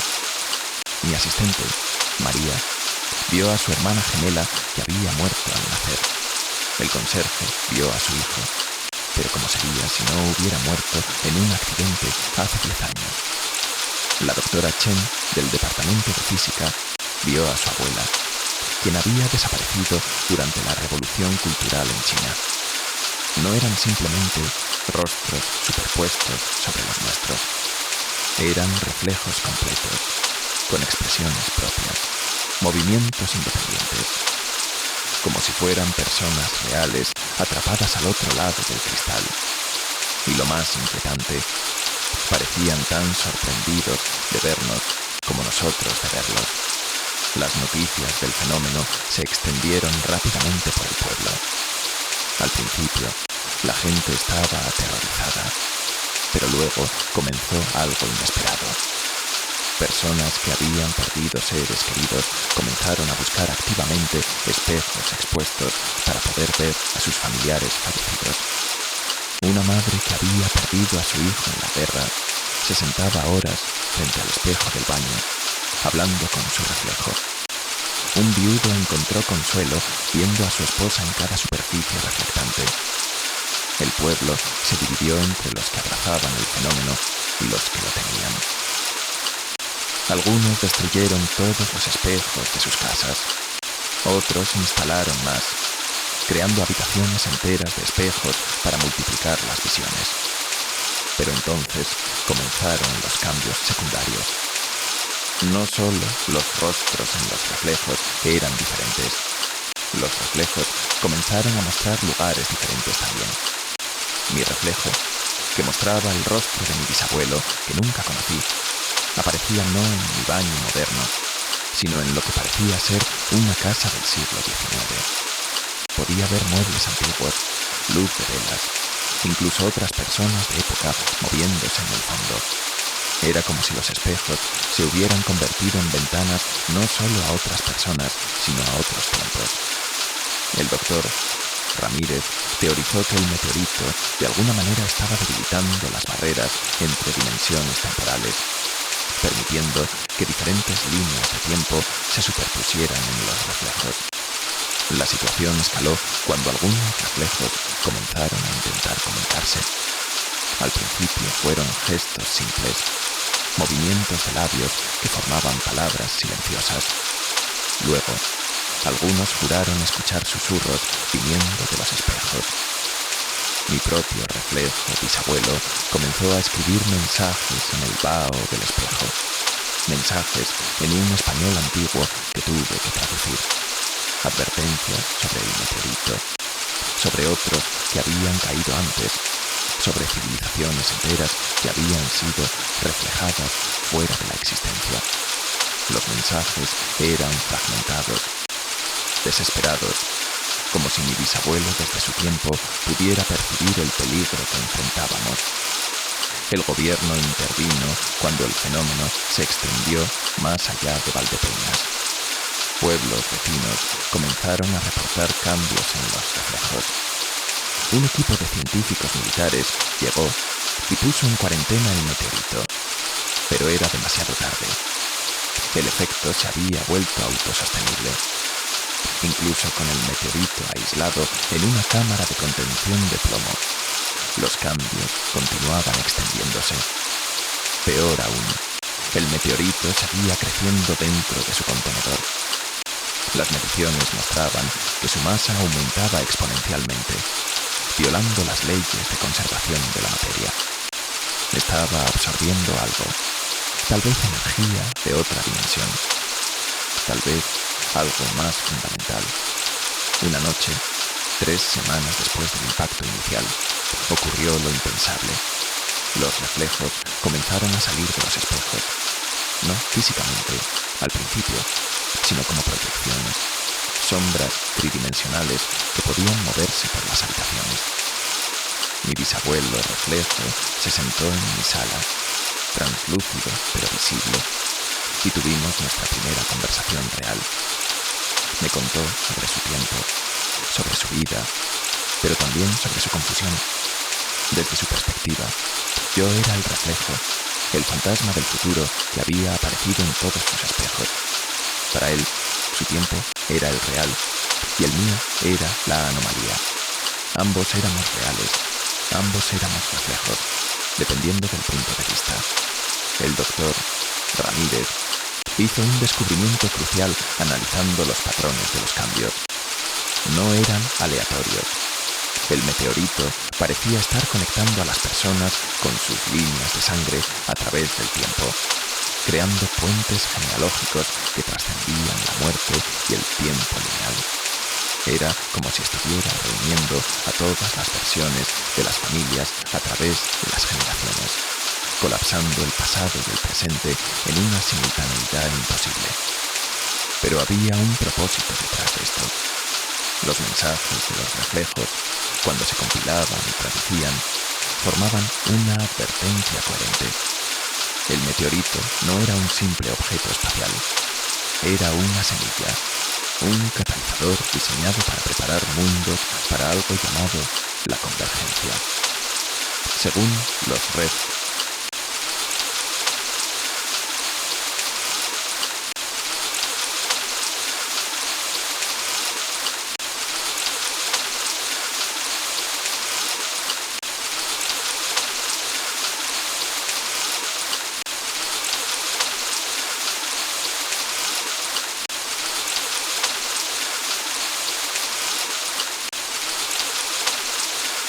Mi asistente, María, vio a su hermana gemela que había muerto al nacer. El conserje vio a su hijo, pero ¿cómo sería si no hubiera muerto en un accidente hace 10 años? La doctora Chen, del departamento de física, vio a su abuela, quien había desaparecido durante la revolución cultural en China. No eran simplemente rostros superpuestos sobre los nuestros. Eran reflejos completos, con expresiones propias, movimientos independientes, como si fueran personas reales atrapadas al otro lado del cristal. Y lo más inquietante, parecían tan sorprendidos de vernos como nosotros de verlos. Las noticias del fenómeno se extendieron rápidamente por el pueblo. Al principio, la gente estaba aterrorizada, pero luego comenzó algo inesperado. Personas que habían perdido seres queridos comenzaron a buscar activamente espejos expuestos para poder ver a sus familiares fallecidos. Una madre que había perdido a su hijo en la guerra se sentaba horas frente al espejo del baño, hablando con su reflejo. Un viudo encontró consuelo viendo a su esposa en cada superficie reflectante. El pueblo se dividió entre los que abrazaban el fenómeno y los que lo temían. Algunos destruyeron todos los espejos de sus casas. Otros instalaron más, creando habitaciones enteras de espejos para multiplicar las visiones. Pero entonces comenzaron los cambios secundarios. No solo los rostros en los reflejos eran diferentes. Los reflejos comenzaron a mostrar lugares diferentes también. Mi reflejo, que mostraba el rostro de mi bisabuelo, que nunca conocí, aparecía no en mi baño moderno, sino en lo que parecía ser una casa del siglo XIX. Podía ver muebles antiguos, luz de velas, incluso otras personas de época moviéndose en el fondo. Era como si los espejos se hubieran convertido en ventanas no solo a otras personas, sino a otros tiempos. El doctor Ramírez teorizó que el meteorito de alguna manera estaba debilitando las barreras entre dimensiones temporales, permitiendo que diferentes líneas de tiempo se superpusieran en los reflejos. La situación escaló cuando algunos reflejos comenzaron a intentar comunicarse. Al principio fueron gestos simples, movimientos de labios que formaban palabras silenciosas. Luego, algunos juraron escuchar susurros viniendo de los espejos. Mi propio reflejo bisabuelo comenzó a escribir mensajes en el vaho del espejo. Mensajes en un español antiguo que tuve que traducir. Advertencias sobre el meteorito, sobre otros que habían caído antes, sobre civilizaciones enteras que habían sido reflejadas fuera de la existencia. Los mensajes eran fragmentados, desesperados, como si mi bisabuelo desde su tiempo pudiera percibir el peligro que enfrentábamos. El gobierno intervino cuando el fenómeno se extendió más allá de Valdepeñas. Pueblos vecinos comenzaron a reportar cambios en los reflejos. Un equipo de científicos militares llegó y puso en cuarentena el meteorito, pero era demasiado tarde. El efecto se había vuelto autosostenible. Incluso con el meteorito aislado en una cámara de contención de plomo, los cambios continuaban extendiéndose. Peor aún, el meteorito seguía creciendo dentro de su contenedor. Las mediciones mostraban que su masa aumentaba exponencialmente, violando las leyes de conservación de la materia. Estaba absorbiendo algo, tal vez energía de otra dimensión, tal vez algo más fundamental. Una noche, 3 semanas después del impacto inicial, ocurrió lo impensable. Los reflejos comenzaron a salir de los espejos, no físicamente, al principio, sino como proyecciones, sombras tridimensionales que podían moverse por las habitaciones. Mi bisabuelo reflejo se sentó en mi sala, translúcido pero visible, y tuvimos nuestra primera conversación real. Me contó sobre su tiempo, sobre su vida, pero también sobre su confusión. Desde su perspectiva, yo era el reflejo, el fantasma del futuro que había aparecido en todos sus espejos. Para él, su tiempo era el real y el mío era la anomalía. Ambos éramos reales, ambos éramos reflejos, dependiendo del punto de vista. El doctor Ramírez hizo un descubrimiento crucial analizando los patrones de los cambios. No eran aleatorios. El meteorito parecía estar conectando a las personas con sus líneas de sangre a través del tiempo, creando puentes genealógicos que trascendían la muerte y el tiempo lineal. Era como si estuviera reuniendo a todas las versiones de las familias a través de las generaciones, colapsando el pasado y el presente en una simultaneidad imposible. Pero había un propósito detrás de esto. Los mensajes de los reflejos, cuando se compilaban y traducían, formaban una advertencia coherente. El meteorito no era un simple objeto espacial, era una semilla, un catalizador diseñado para preparar mundos para algo llamado la convergencia. Según los RED,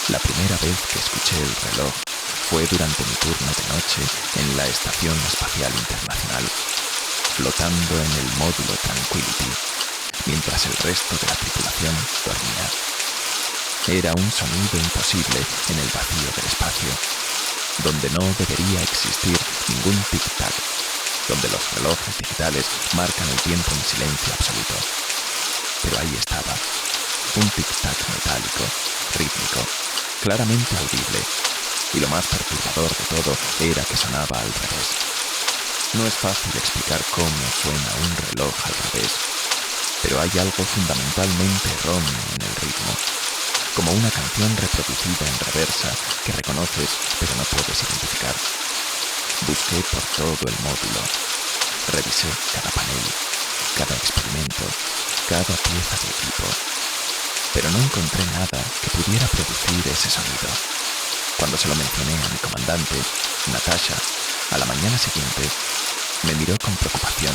la primera vez que escuché el reloj fue durante mi turno de noche en la Estación Espacial Internacional, flotando en el módulo Tranquility, mientras el resto de la tripulación dormía. Era un sonido imposible en el vacío del espacio, donde no debería existir ningún tic-tac, donde los relojes digitales marcan el tiempo en silencio absoluto. Pero ahí estaba, un tic-tac metálico, rítmico, claramente audible, y lo más perturbador de todo era que sonaba al revés. No es fácil explicar cómo suena un reloj al revés, pero hay algo fundamentalmente erróneo en el ritmo, como una canción reproducida en reversa que reconoces pero no puedes identificar. Busqué por todo el módulo, revisé cada panel, cada experimento, cada pieza de equipo, pero no encontré nada que pudiera producir ese sonido. Cuando se lo mencioné a mi comandante, Natasha, a la mañana siguiente, me miró con preocupación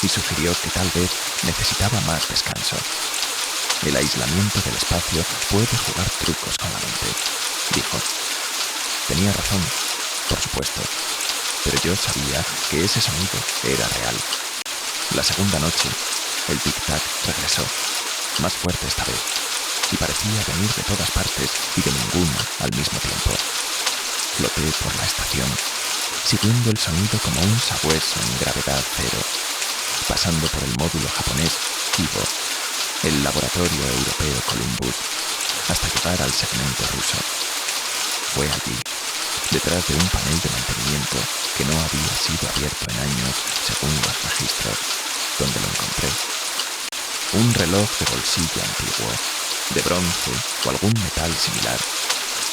y sugirió que tal vez necesitaba más descanso. El aislamiento del espacio puede jugar trucos con la mente, dijo. Tenía razón, por supuesto, pero yo sabía que ese sonido era real. La segunda noche, el tic-tac regresó, más fuerte esta vez, y parecía venir de todas partes y de ninguna al mismo tiempo. Floté por la estación, siguiendo el sonido como un sabueso en gravedad cero, pasando por el módulo japonés Kibo, el laboratorio europeo Columbus, hasta llegar al segmento ruso. Fue allí, detrás de un panel de mantenimiento que no había sido abierto en años según los registros, donde lo encontré. Un reloj de bolsillo antiguo, de bronce o algún metal similar,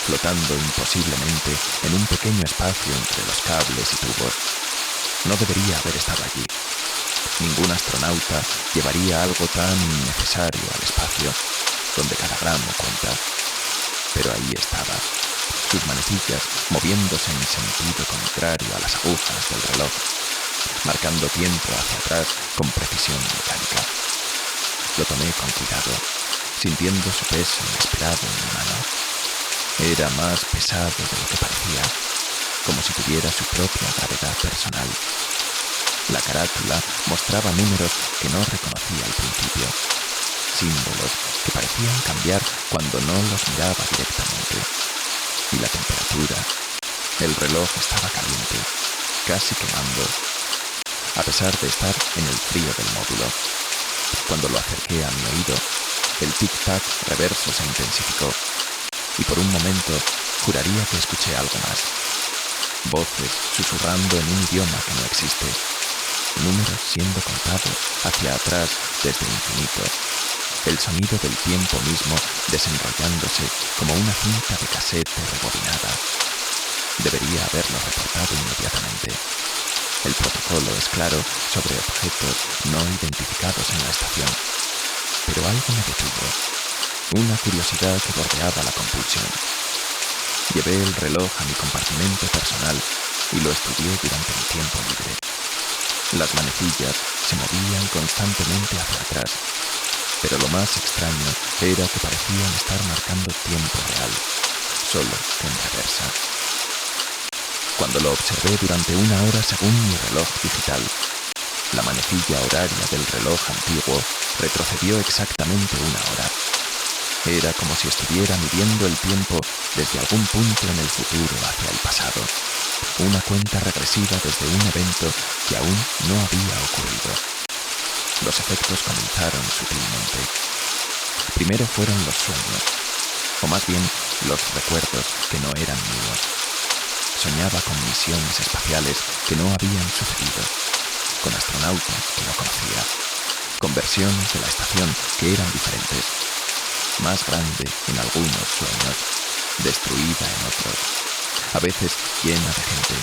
flotando imposiblemente en un pequeño espacio entre los cables y tubos. No debería haber estado allí. Ningún astronauta llevaría algo tan innecesario al espacio, donde cada gramo cuenta. Pero ahí estaba, sus manecillas moviéndose en sentido contrario a las agujas del reloj, marcando tiempo hacia atrás con precisión mecánica. Lo tomé con cuidado, sintiendo su peso inesperado en mi mano. Era más pesado de lo que parecía, como si tuviera su propia gravedad personal. La carátula mostraba números que no reconocí al principio, símbolos que parecían cambiar cuando no los miraba directamente. Y la temperatura. El reloj estaba caliente, casi quemando, a pesar de estar en el frío del módulo. Cuando lo acerqué a mi oído, el tic-tac reverso se intensificó, y por un momento juraría que escuché algo más. Voces susurrando en un idioma que no existe, números siendo contados hacia atrás desde el infinito, el sonido del tiempo mismo desenrollándose como una cinta de casete rebobinada. Debería haberlo reportado inmediatamente. El protocolo es claro sobre objetos no identificados en la estación, pero algo me detuvo, una curiosidad que bordeaba la compulsión. Llevé el reloj a mi compartimento personal y lo estudié durante mi tiempo libre. Las manecillas se movían constantemente hacia atrás, pero lo más extraño era que parecían estar marcando tiempo real, solo que en reversa. Cuando lo observé durante una hora según mi reloj digital, la manecilla horaria del reloj antiguo retrocedió exactamente una hora. Era como si estuviera midiendo el tiempo desde algún punto en el futuro hacia el pasado, una cuenta regresiva desde un evento que aún no había ocurrido. Los efectos comenzaron sutilmente. Primero fueron los sueños, o más bien los recuerdos que no eran míos. Soñaba con misiones espaciales que no habían sucedido, con astronautas que no conocía, con versiones de la estación que eran diferentes, más grande en algunos sueños, destruida en otros, a veces llena de gente,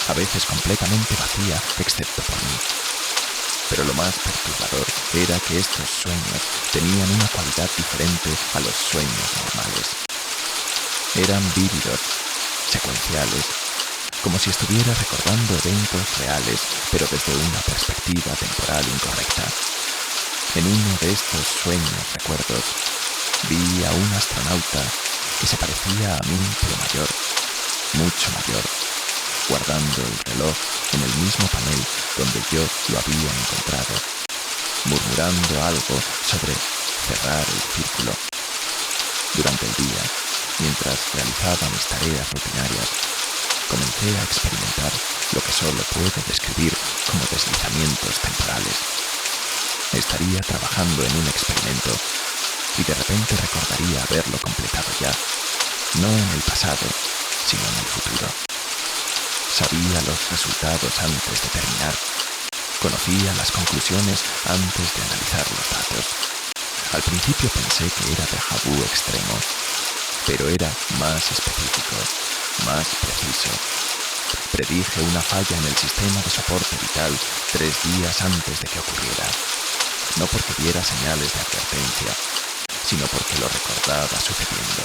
a veces completamente vacía excepto por mí. Pero lo más perturbador era que estos sueños tenían una cualidad diferente a los sueños normales. Eran vívidos, secuenciales, como si estuviera recordando eventos reales, pero desde una perspectiva temporal incorrecta. En uno de estos sueños recuerdos, vi a un astronauta que se parecía a mí, pero mayor, mucho mayor, guardando el reloj en el mismo panel donde yo lo había encontrado, murmurando algo sobre cerrar el círculo. Durante el día, mientras realizaba mis tareas rutinarias, comencé a experimentar lo que solo puedo describir como deslizamientos temporales. Estaría trabajando en un experimento y de repente recordaría haberlo completado ya, no en el pasado, sino en el futuro. Sabía los resultados antes de terminar. Conocía las conclusiones antes de analizar los datos. Al principio pensé que era déjà vu extremo, pero era más específico, más preciso. Predije una falla en el sistema de soporte vital 3 días antes de que ocurriera, no porque diera señales de advertencia, sino porque lo recordaba sucediendo.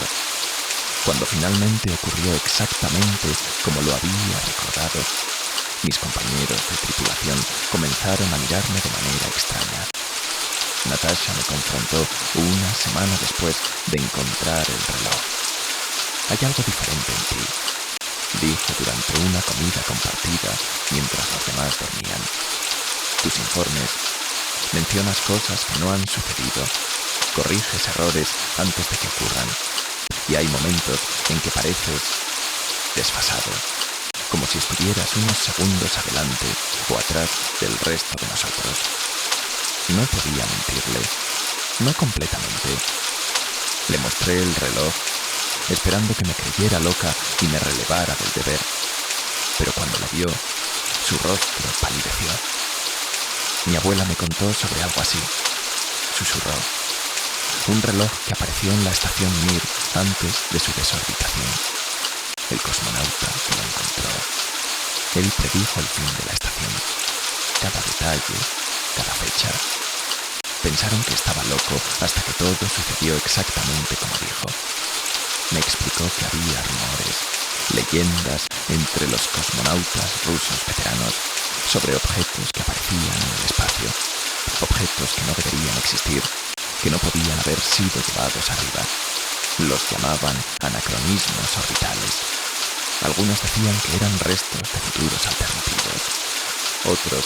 Cuando finalmente ocurrió exactamente como lo había recordado, mis compañeros de tripulación comenzaron a mirarme de manera extraña. Natasha me confrontó una semana después de encontrar el reloj. «Hay algo diferente en ti», dijo durante una comida compartida mientras los demás dormían. «Tus informes, mencionas cosas que no han sucedido, corriges errores antes de que ocurran, y hay momentos en que pareces desfasado, como si estuvieras unos segundos adelante o atrás del resto de nosotros». No podía mentirle, no completamente. Le mostré el reloj, esperando que me creyera loca y me relevara del deber. Pero cuando lo vio, su rostro palideció. Mi abuela me contó sobre algo así, susurró. Un reloj que apareció en la estación Mir antes de su desorbitación. El cosmonauta que lo encontró. Él predijo el fin de la estación. Cada detalle, cada fecha. Pensaron que estaba loco hasta que todo sucedió exactamente como dijo. Me explicó que había rumores, leyendas entre los cosmonautas rusos veteranos sobre objetos que aparecían en el espacio, objetos que no deberían existir, que no podían haber sido llevados arriba. Los llamaban anacronismos orbitales. Algunos decían que eran restos de futuros alternativos. Otros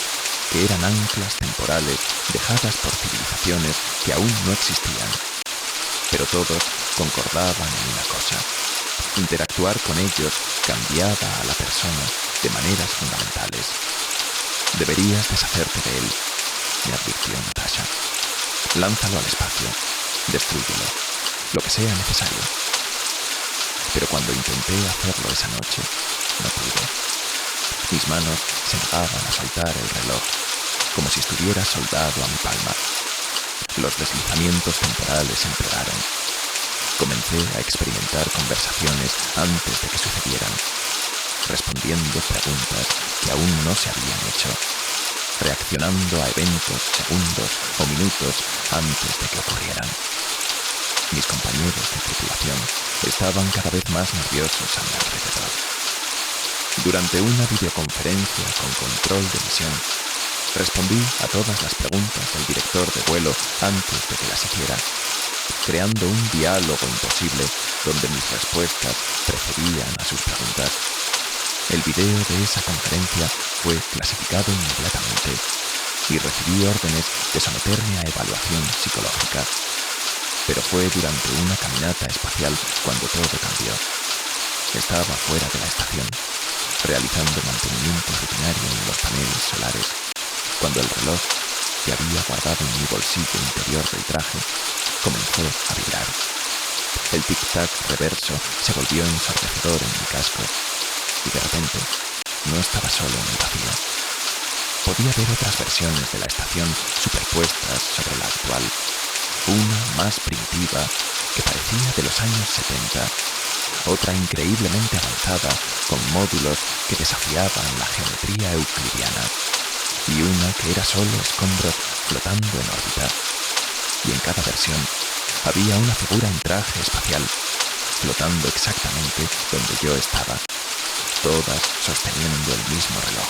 que eran anclas temporales dejadas por civilizaciones que aún no existían. Pero todos concordaban en una cosa. Interactuar con ellos cambiaba a la persona de maneras fundamentales. Deberías deshacerte de él, me advirtió Natasha. Lánzalo al espacio, destrúyelo, lo que sea necesario. Pero cuando intenté hacerlo esa noche, no pude. Mis manos se negaban a soltar el reloj, como si estuviera soldado a mi palma. Los deslizamientos temporales empeoraron. Comencé a experimentar conversaciones antes de que sucedieran, respondiendo preguntas que aún no se habían hecho, reaccionando a eventos segundos o minutos antes de que ocurrieran. Mis compañeros de tripulación estaban cada vez más nerviosos a mi alrededor. Durante una videoconferencia con control de misión, respondí a todas las preguntas del director de vuelo antes de que las hiciera, creando un diálogo imposible donde mis respuestas precedían a sus preguntas. El video de esa conferencia fue clasificado inmediatamente y recibí órdenes de someterme a evaluación psicológica. Pero fue durante una caminata espacial cuando todo cambió. Estaba fuera de la estación, realizando mantenimiento rutinario en los paneles solares, cuando el reloj, que había guardado en mi bolsillo interior del traje, comenzó a vibrar. El tic-tac reverso se volvió ensordecedor en mi casco, y de repente no estaba solo en el vacío. Podía ver otras versiones de la estación superpuestas sobre la actual, una más primitiva que parecía de los años 70, otra increíblemente avanzada con módulos que desafiaban la geometría euclidiana, y una que era solo escombros flotando en órbita. Y en cada versión había una figura en traje espacial, flotando exactamente donde yo estaba, todas sosteniendo el mismo reloj.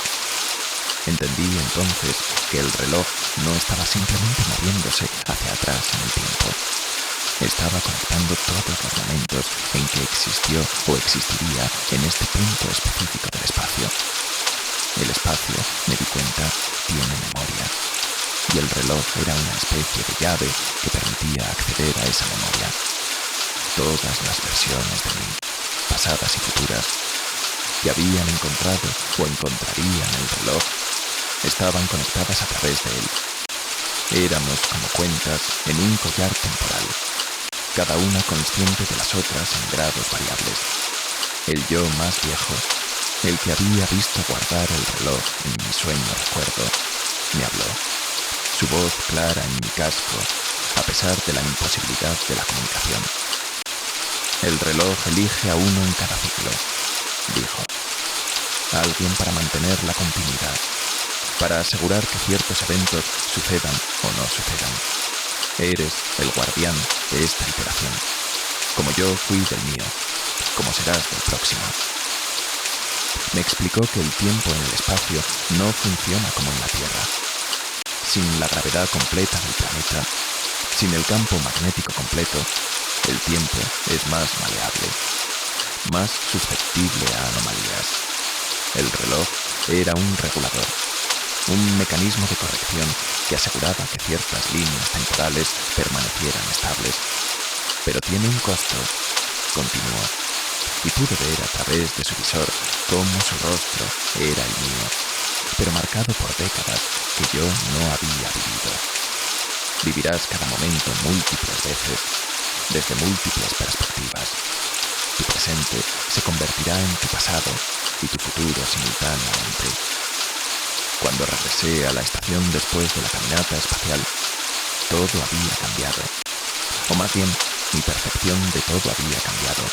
Entendí entonces que el reloj no estaba simplemente moviéndose hacia atrás en el tiempo. Estaba conectando todos los momentos en que existió o existiría en este punto específico del espacio. El espacio, me di cuenta, tiene memoria, y el reloj era una especie de llave que permitía acceder a esa memoria. Todas las versiones de mí, pasadas y futuras, que habían encontrado o encontrarían el reloj, estaban conectadas a través de él. Éramos como cuentas en un collar temporal, cada una consciente de las otras en grados variables. El yo más viejo, el que había visto guardar el reloj en mi sueño recuerdo, me habló. Su voz clara en mi casco, a pesar de la imposibilidad de la comunicación. El reloj elige a uno en cada ciclo, dijo. Alguien para mantener la continuidad, para asegurar que ciertos eventos sucedan o no sucedan. Eres el guardián de esta iteración, como yo fui del mío, como serás del próximo. Me explicó que el tiempo en el espacio no funciona como en la Tierra. Sin la gravedad completa del planeta, sin el campo magnético completo, el tiempo es más maleable, más susceptible a anomalías. El reloj era un regulador, un mecanismo de corrección que aseguraba que ciertas líneas temporales permanecieran estables. Pero tiene un costo, continuó, y pude ver a través de su visor cómo su rostro era el mío, pero marcado por décadas que yo no había vivido. Vivirás cada momento múltiples veces, desde múltiples perspectivas. Tu presente se convertirá en tu pasado y tu futuro simultáneamente. Cuando regresé a la estación después de la caminata espacial, todo había cambiado. O más bien, mi percepción de todo había cambiado.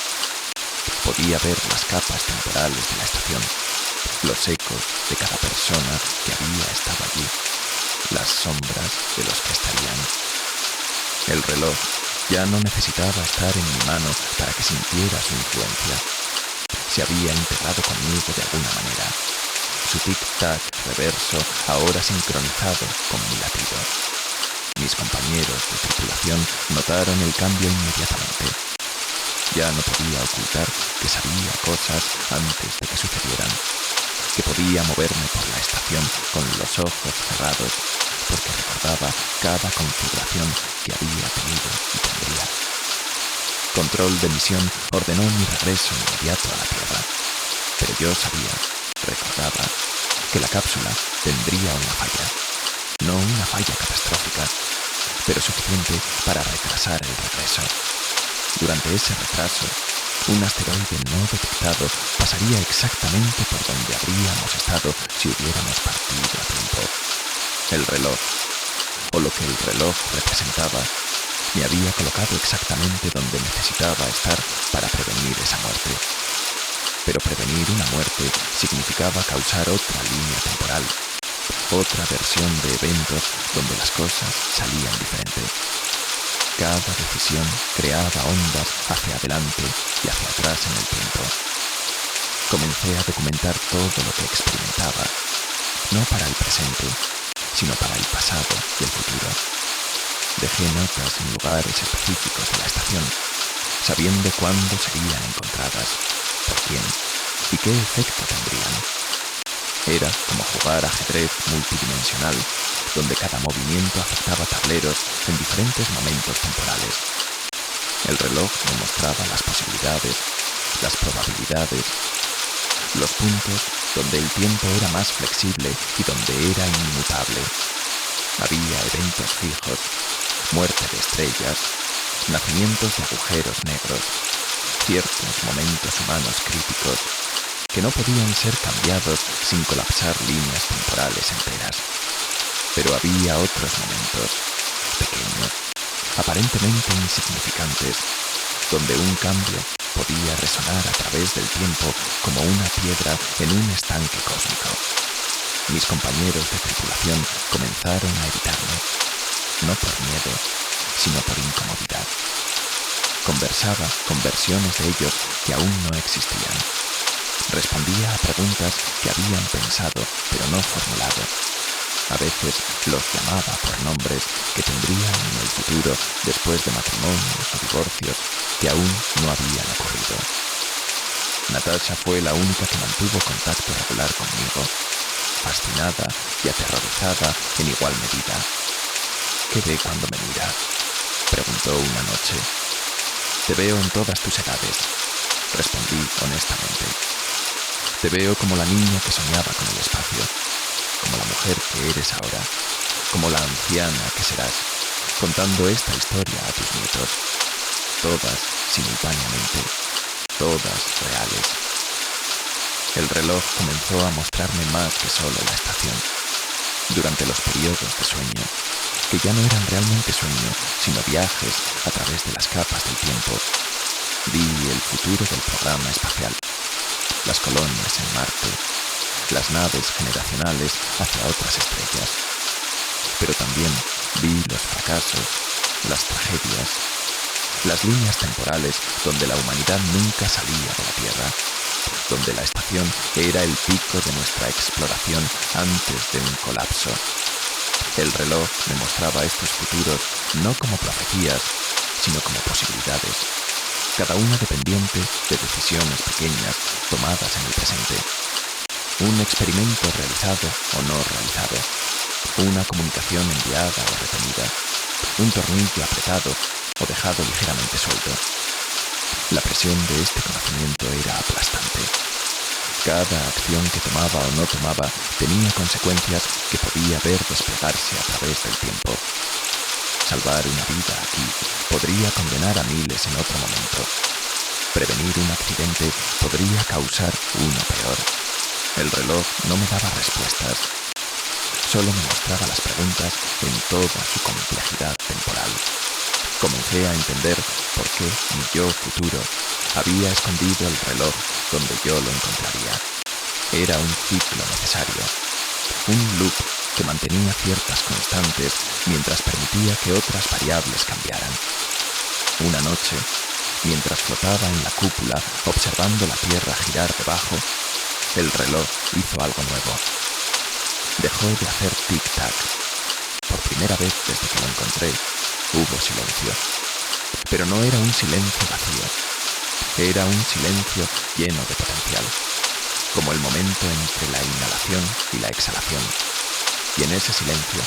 Podía ver las capas temporales de la estación, los ecos de cada persona que había estado allí, las sombras de los que estarían. El reloj ya no necesitaba estar en mi mano para que sintiera su influencia. Se había integrado conmigo de alguna manera. Su tic-tac reverso ahora sincronizado con mi latido. Mis compañeros de tripulación notaron el cambio inmediatamente. Ya no podía ocultar que sabía cosas antes de que sucedieran, que podía moverme por la estación con los ojos cerrados, porque recordaba cada configuración que había tenido y tendría. Control de misión ordenó mi regreso inmediato a la Tierra, pero yo sabía, recordaba, que la cápsula tendría una falla. No una falla catastrófica, pero suficiente para retrasar el regreso. Durante ese retraso, un asteroide no detectado pasaría exactamente por donde habríamos estado si hubiéramos partido a tiempo. El reloj, o lo que el reloj representaba, me había colocado exactamente donde necesitaba estar para prevenir esa muerte. Pero prevenir una muerte significaba causar otra línea temporal, otra versión de eventos donde las cosas salían diferente. Cada decisión creaba ondas hacia adelante y hacia atrás en el tiempo. Comencé a documentar todo lo que experimentaba, no para el presente, sino para el pasado y el futuro. Dejé notas en lugares específicos de la estación, sabiendo cuándo serían encontradas, por quién y qué efecto tendrían. Era como jugar ajedrez multidimensional, donde cada movimiento afectaba tableros en diferentes momentos temporales. El reloj me mostraba las posibilidades, las probabilidades, los puntos donde el tiempo era más flexible y donde era inmutable. Había eventos fijos, muerte de estrellas, nacimientos de agujeros negros, ciertos momentos humanos críticos que no podían ser cambiados sin colapsar líneas temporales enteras. Pero había otros momentos, pequeños, aparentemente insignificantes, donde un cambio podía resonar a través del tiempo como una piedra en un estanque cósmico. Mis compañeros de tripulación comenzaron a evitarme, no por miedo, sino por incomodidad. Conversaba con versiones de ellos que aún no existían. Respondía a preguntas que habían pensado pero no formulado. A veces los llamaba por nombres que tendrían en el futuro después de matrimonios o divorcios que aún no habían ocurrido. Natasha fue la única que mantuvo contacto regular conmigo, fascinada y aterrorizada en igual medida. ¿Qué ve cuando me mira?, preguntó una noche. Te veo en todas tus edades, respondí honestamente. Te veo como la niña que soñaba con el espacio, como la mujer que eres ahora, como la anciana que serás, contando esta historia a tus nietos. Todas simultáneamente, todas reales. El reloj comenzó a mostrarme más que solo la estación. Durante los periodos de sueño, que ya no eran realmente sueño, sino viajes a través de las capas del tiempo, vi el futuro del programa espacial, las colonias en Marte, las naves generacionales hacia otras estrellas. Pero también vi los fracasos, las tragedias, las líneas temporales donde la humanidad nunca salía de la Tierra, donde la estación era el pico de nuestra exploración antes de un colapso. El reloj me mostraba estos futuros no como profecías, sino como posibilidades, cada una dependiente de decisiones pequeñas tomadas en el presente. Un experimento realizado o no realizado, una comunicación enviada o retenida, un tornillo apretado o dejado ligeramente suelto. La presión de este conocimiento era aplastante. Cada acción que tomaba o no tomaba tenía consecuencias que podía ver desplegarse a través del tiempo. Salvar una vida aquí podría condenar a miles en otro momento. Prevenir un accidente podría causar uno peor. El reloj no me daba respuestas. Solo me mostraba las preguntas en toda su complejidad temporal. Comencé a entender por qué mi yo futuro había escondido el reloj donde yo lo encontraría. Era un ciclo necesario, un loop que mantenía ciertas constantes mientras permitía que otras variables cambiaran. Una noche, mientras flotaba en la cúpula observando la Tierra girar debajo, el reloj hizo algo nuevo. Dejó de hacer tic-tac. Por primera vez desde que lo encontré, hubo silencio. Pero no era un silencio vacío. Era un silencio lleno de potencial, como el momento entre la inhalación y la exhalación. Y en ese silencio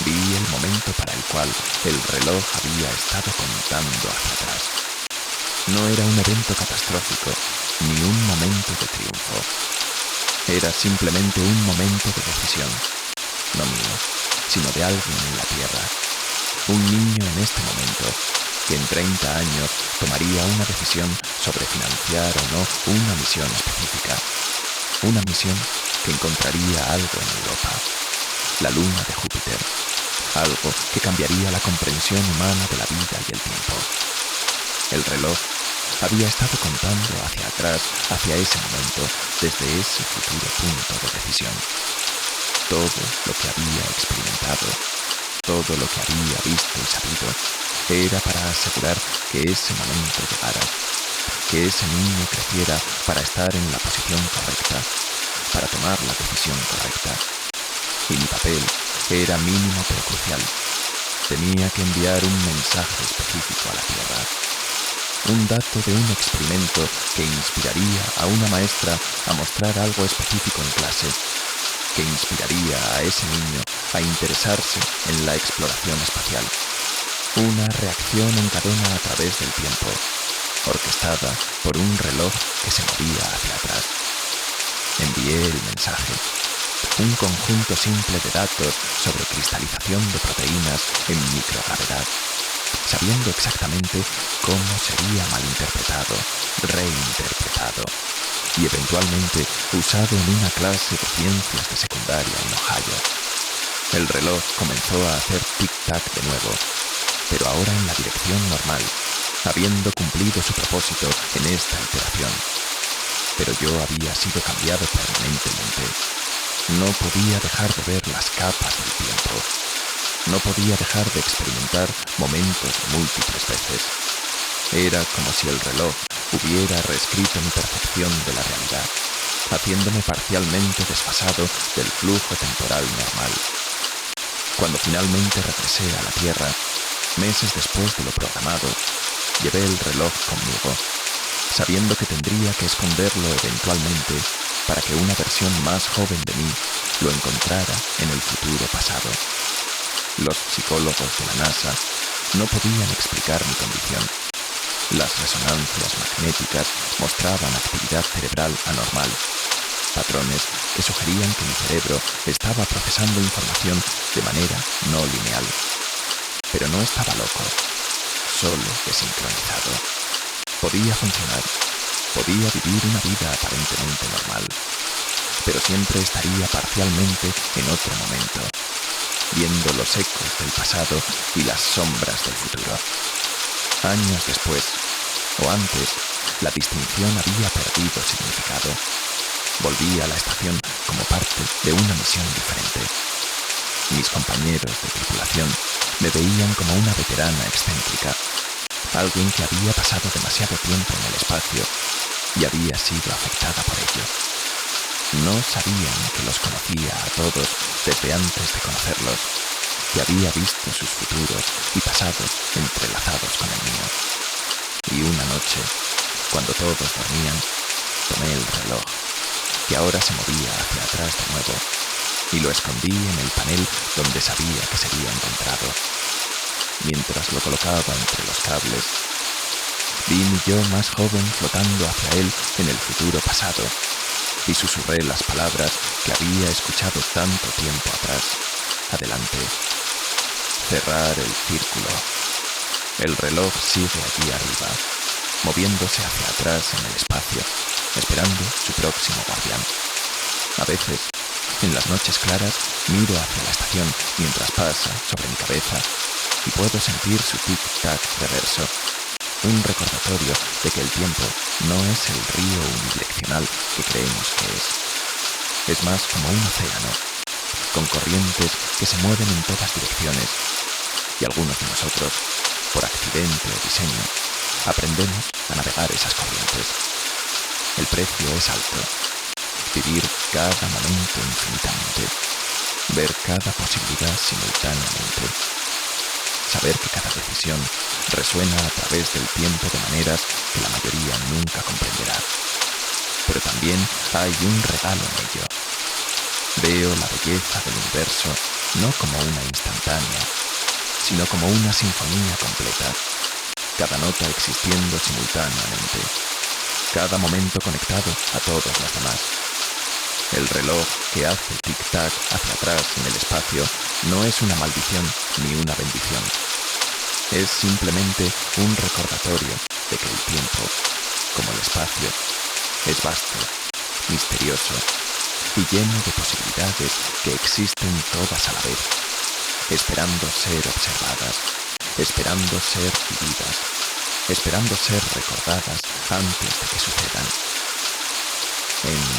vi el momento para el cual el reloj había estado contando hacia atrás. No era un evento catastrófico, ni un momento de triunfo. Era simplemente un momento de decisión, no mío, sino de alguien en la Tierra. Un niño en este momento, que en 30 años tomaría una decisión sobre financiar o no una misión específica. Una misión que encontraría algo en Europa, la luna de Júpiter, algo que cambiaría la comprensión humana de la vida y el tiempo. El reloj había estado contando hacia atrás, hacia ese momento, desde ese futuro punto de decisión. Todo lo que había experimentado, todo lo que había visto y sabido, era para asegurar que ese momento llegara, que ese niño creciera para estar en la posición correcta, para tomar la decisión correcta. Y mi papel era mínimo pero crucial. Tenía que enviar un mensaje específico a la Tierra. Un dato de un experimento que inspiraría a una maestra a mostrar algo específico en clase, que inspiraría a ese niño a interesarse en la exploración espacial. Una reacción en cadena a través del tiempo, orquestada por un reloj que se movía hacia atrás. Envié el mensaje, un conjunto simple de datos sobre cristalización de proteínas en microgravedad, sabiendo exactamente cómo sería malinterpretado, reinterpretado y eventualmente usado en una clase de ciencias de secundaria en Ohio. El reloj comenzó a hacer tic-tac de nuevo, pero ahora en la dirección normal, habiendo cumplido su propósito en esta iteración. Pero yo había sido cambiado permanentemente. No podía dejar de ver las capas del tiempo. No podía dejar de experimentar momentos múltiples veces. Era como si el reloj hubiera reescrito mi percepción de la realidad, haciéndome parcialmente desfasado del flujo temporal normal. Cuando finalmente regresé a la Tierra, meses después de lo programado, llevé el reloj conmigo, sabiendo que tendría que esconderlo eventualmente para que una versión más joven de mí lo encontrara en el futuro pasado. Los psicólogos de la NASA no podían explicar mi condición. Las resonancias magnéticas mostraban actividad cerebral anormal, patrones que sugerían que mi cerebro estaba procesando información de manera no lineal. Pero no estaba loco, solo desincronizado. Podía funcionar, podía vivir una vida aparentemente normal, pero siempre estaría parcialmente en otro momento, viendo los ecos del pasado y las sombras del futuro. Años después, o antes, la distinción había perdido significado. Volví a la estación como parte de una misión diferente. Mis compañeros de tripulación me veían como una veterana excéntrica, alguien que había pasado demasiado tiempo en el espacio y había sido afectada por ello. No sabían que los conocía a todos desde antes de conocerlos, que había visto sus futuros y pasados entrelazados con el mío. Y una noche, cuando todos dormían, tomé el reloj, que ahora se movía hacia atrás de nuevo, y lo escondí en el panel donde sabía que sería encontrado. Mientras lo colocaba entre los cables, vi mi yo más joven flotando hacia él en el futuro pasado, y susurré las palabras que había escuchado tanto tiempo atrás. Adelante. Cerrar el círculo. El reloj sigue allí arriba, moviéndose hacia atrás en el espacio, esperando su próximo guardián. A veces, en las noches claras, miro hacia la estación mientras pasa sobre mi cabeza y puedo sentir su tic-tac reverso, un recordatorio de que el tiempo no es el río unidireccional que creemos que es. Es más como un océano, con corrientes que se mueven en todas direcciones, y algunos de nosotros, por accidente o diseño, aprendemos a navegar esas corrientes. El precio es alto. Vivir cada momento infinitamente, ver cada posibilidad simultáneamente, saber que cada decisión resuena a través del tiempo de maneras que la mayoría nunca comprenderá. Pero también hay un regalo en ello. Veo la belleza del universo no como una instantánea, sino como una sinfonía completa, cada nota existiendo simultáneamente, cada momento conectado a todos los demás. El reloj que hace tic-tac hacia atrás en el espacio no es una maldición ni una bendición. Es simplemente un recordatorio de que el tiempo, como el espacio, es vasto, misterioso y lleno de posibilidades que existen todas a la vez, esperando ser observadas, esperando ser vividas, esperando ser recordadas antes de que sucedan. En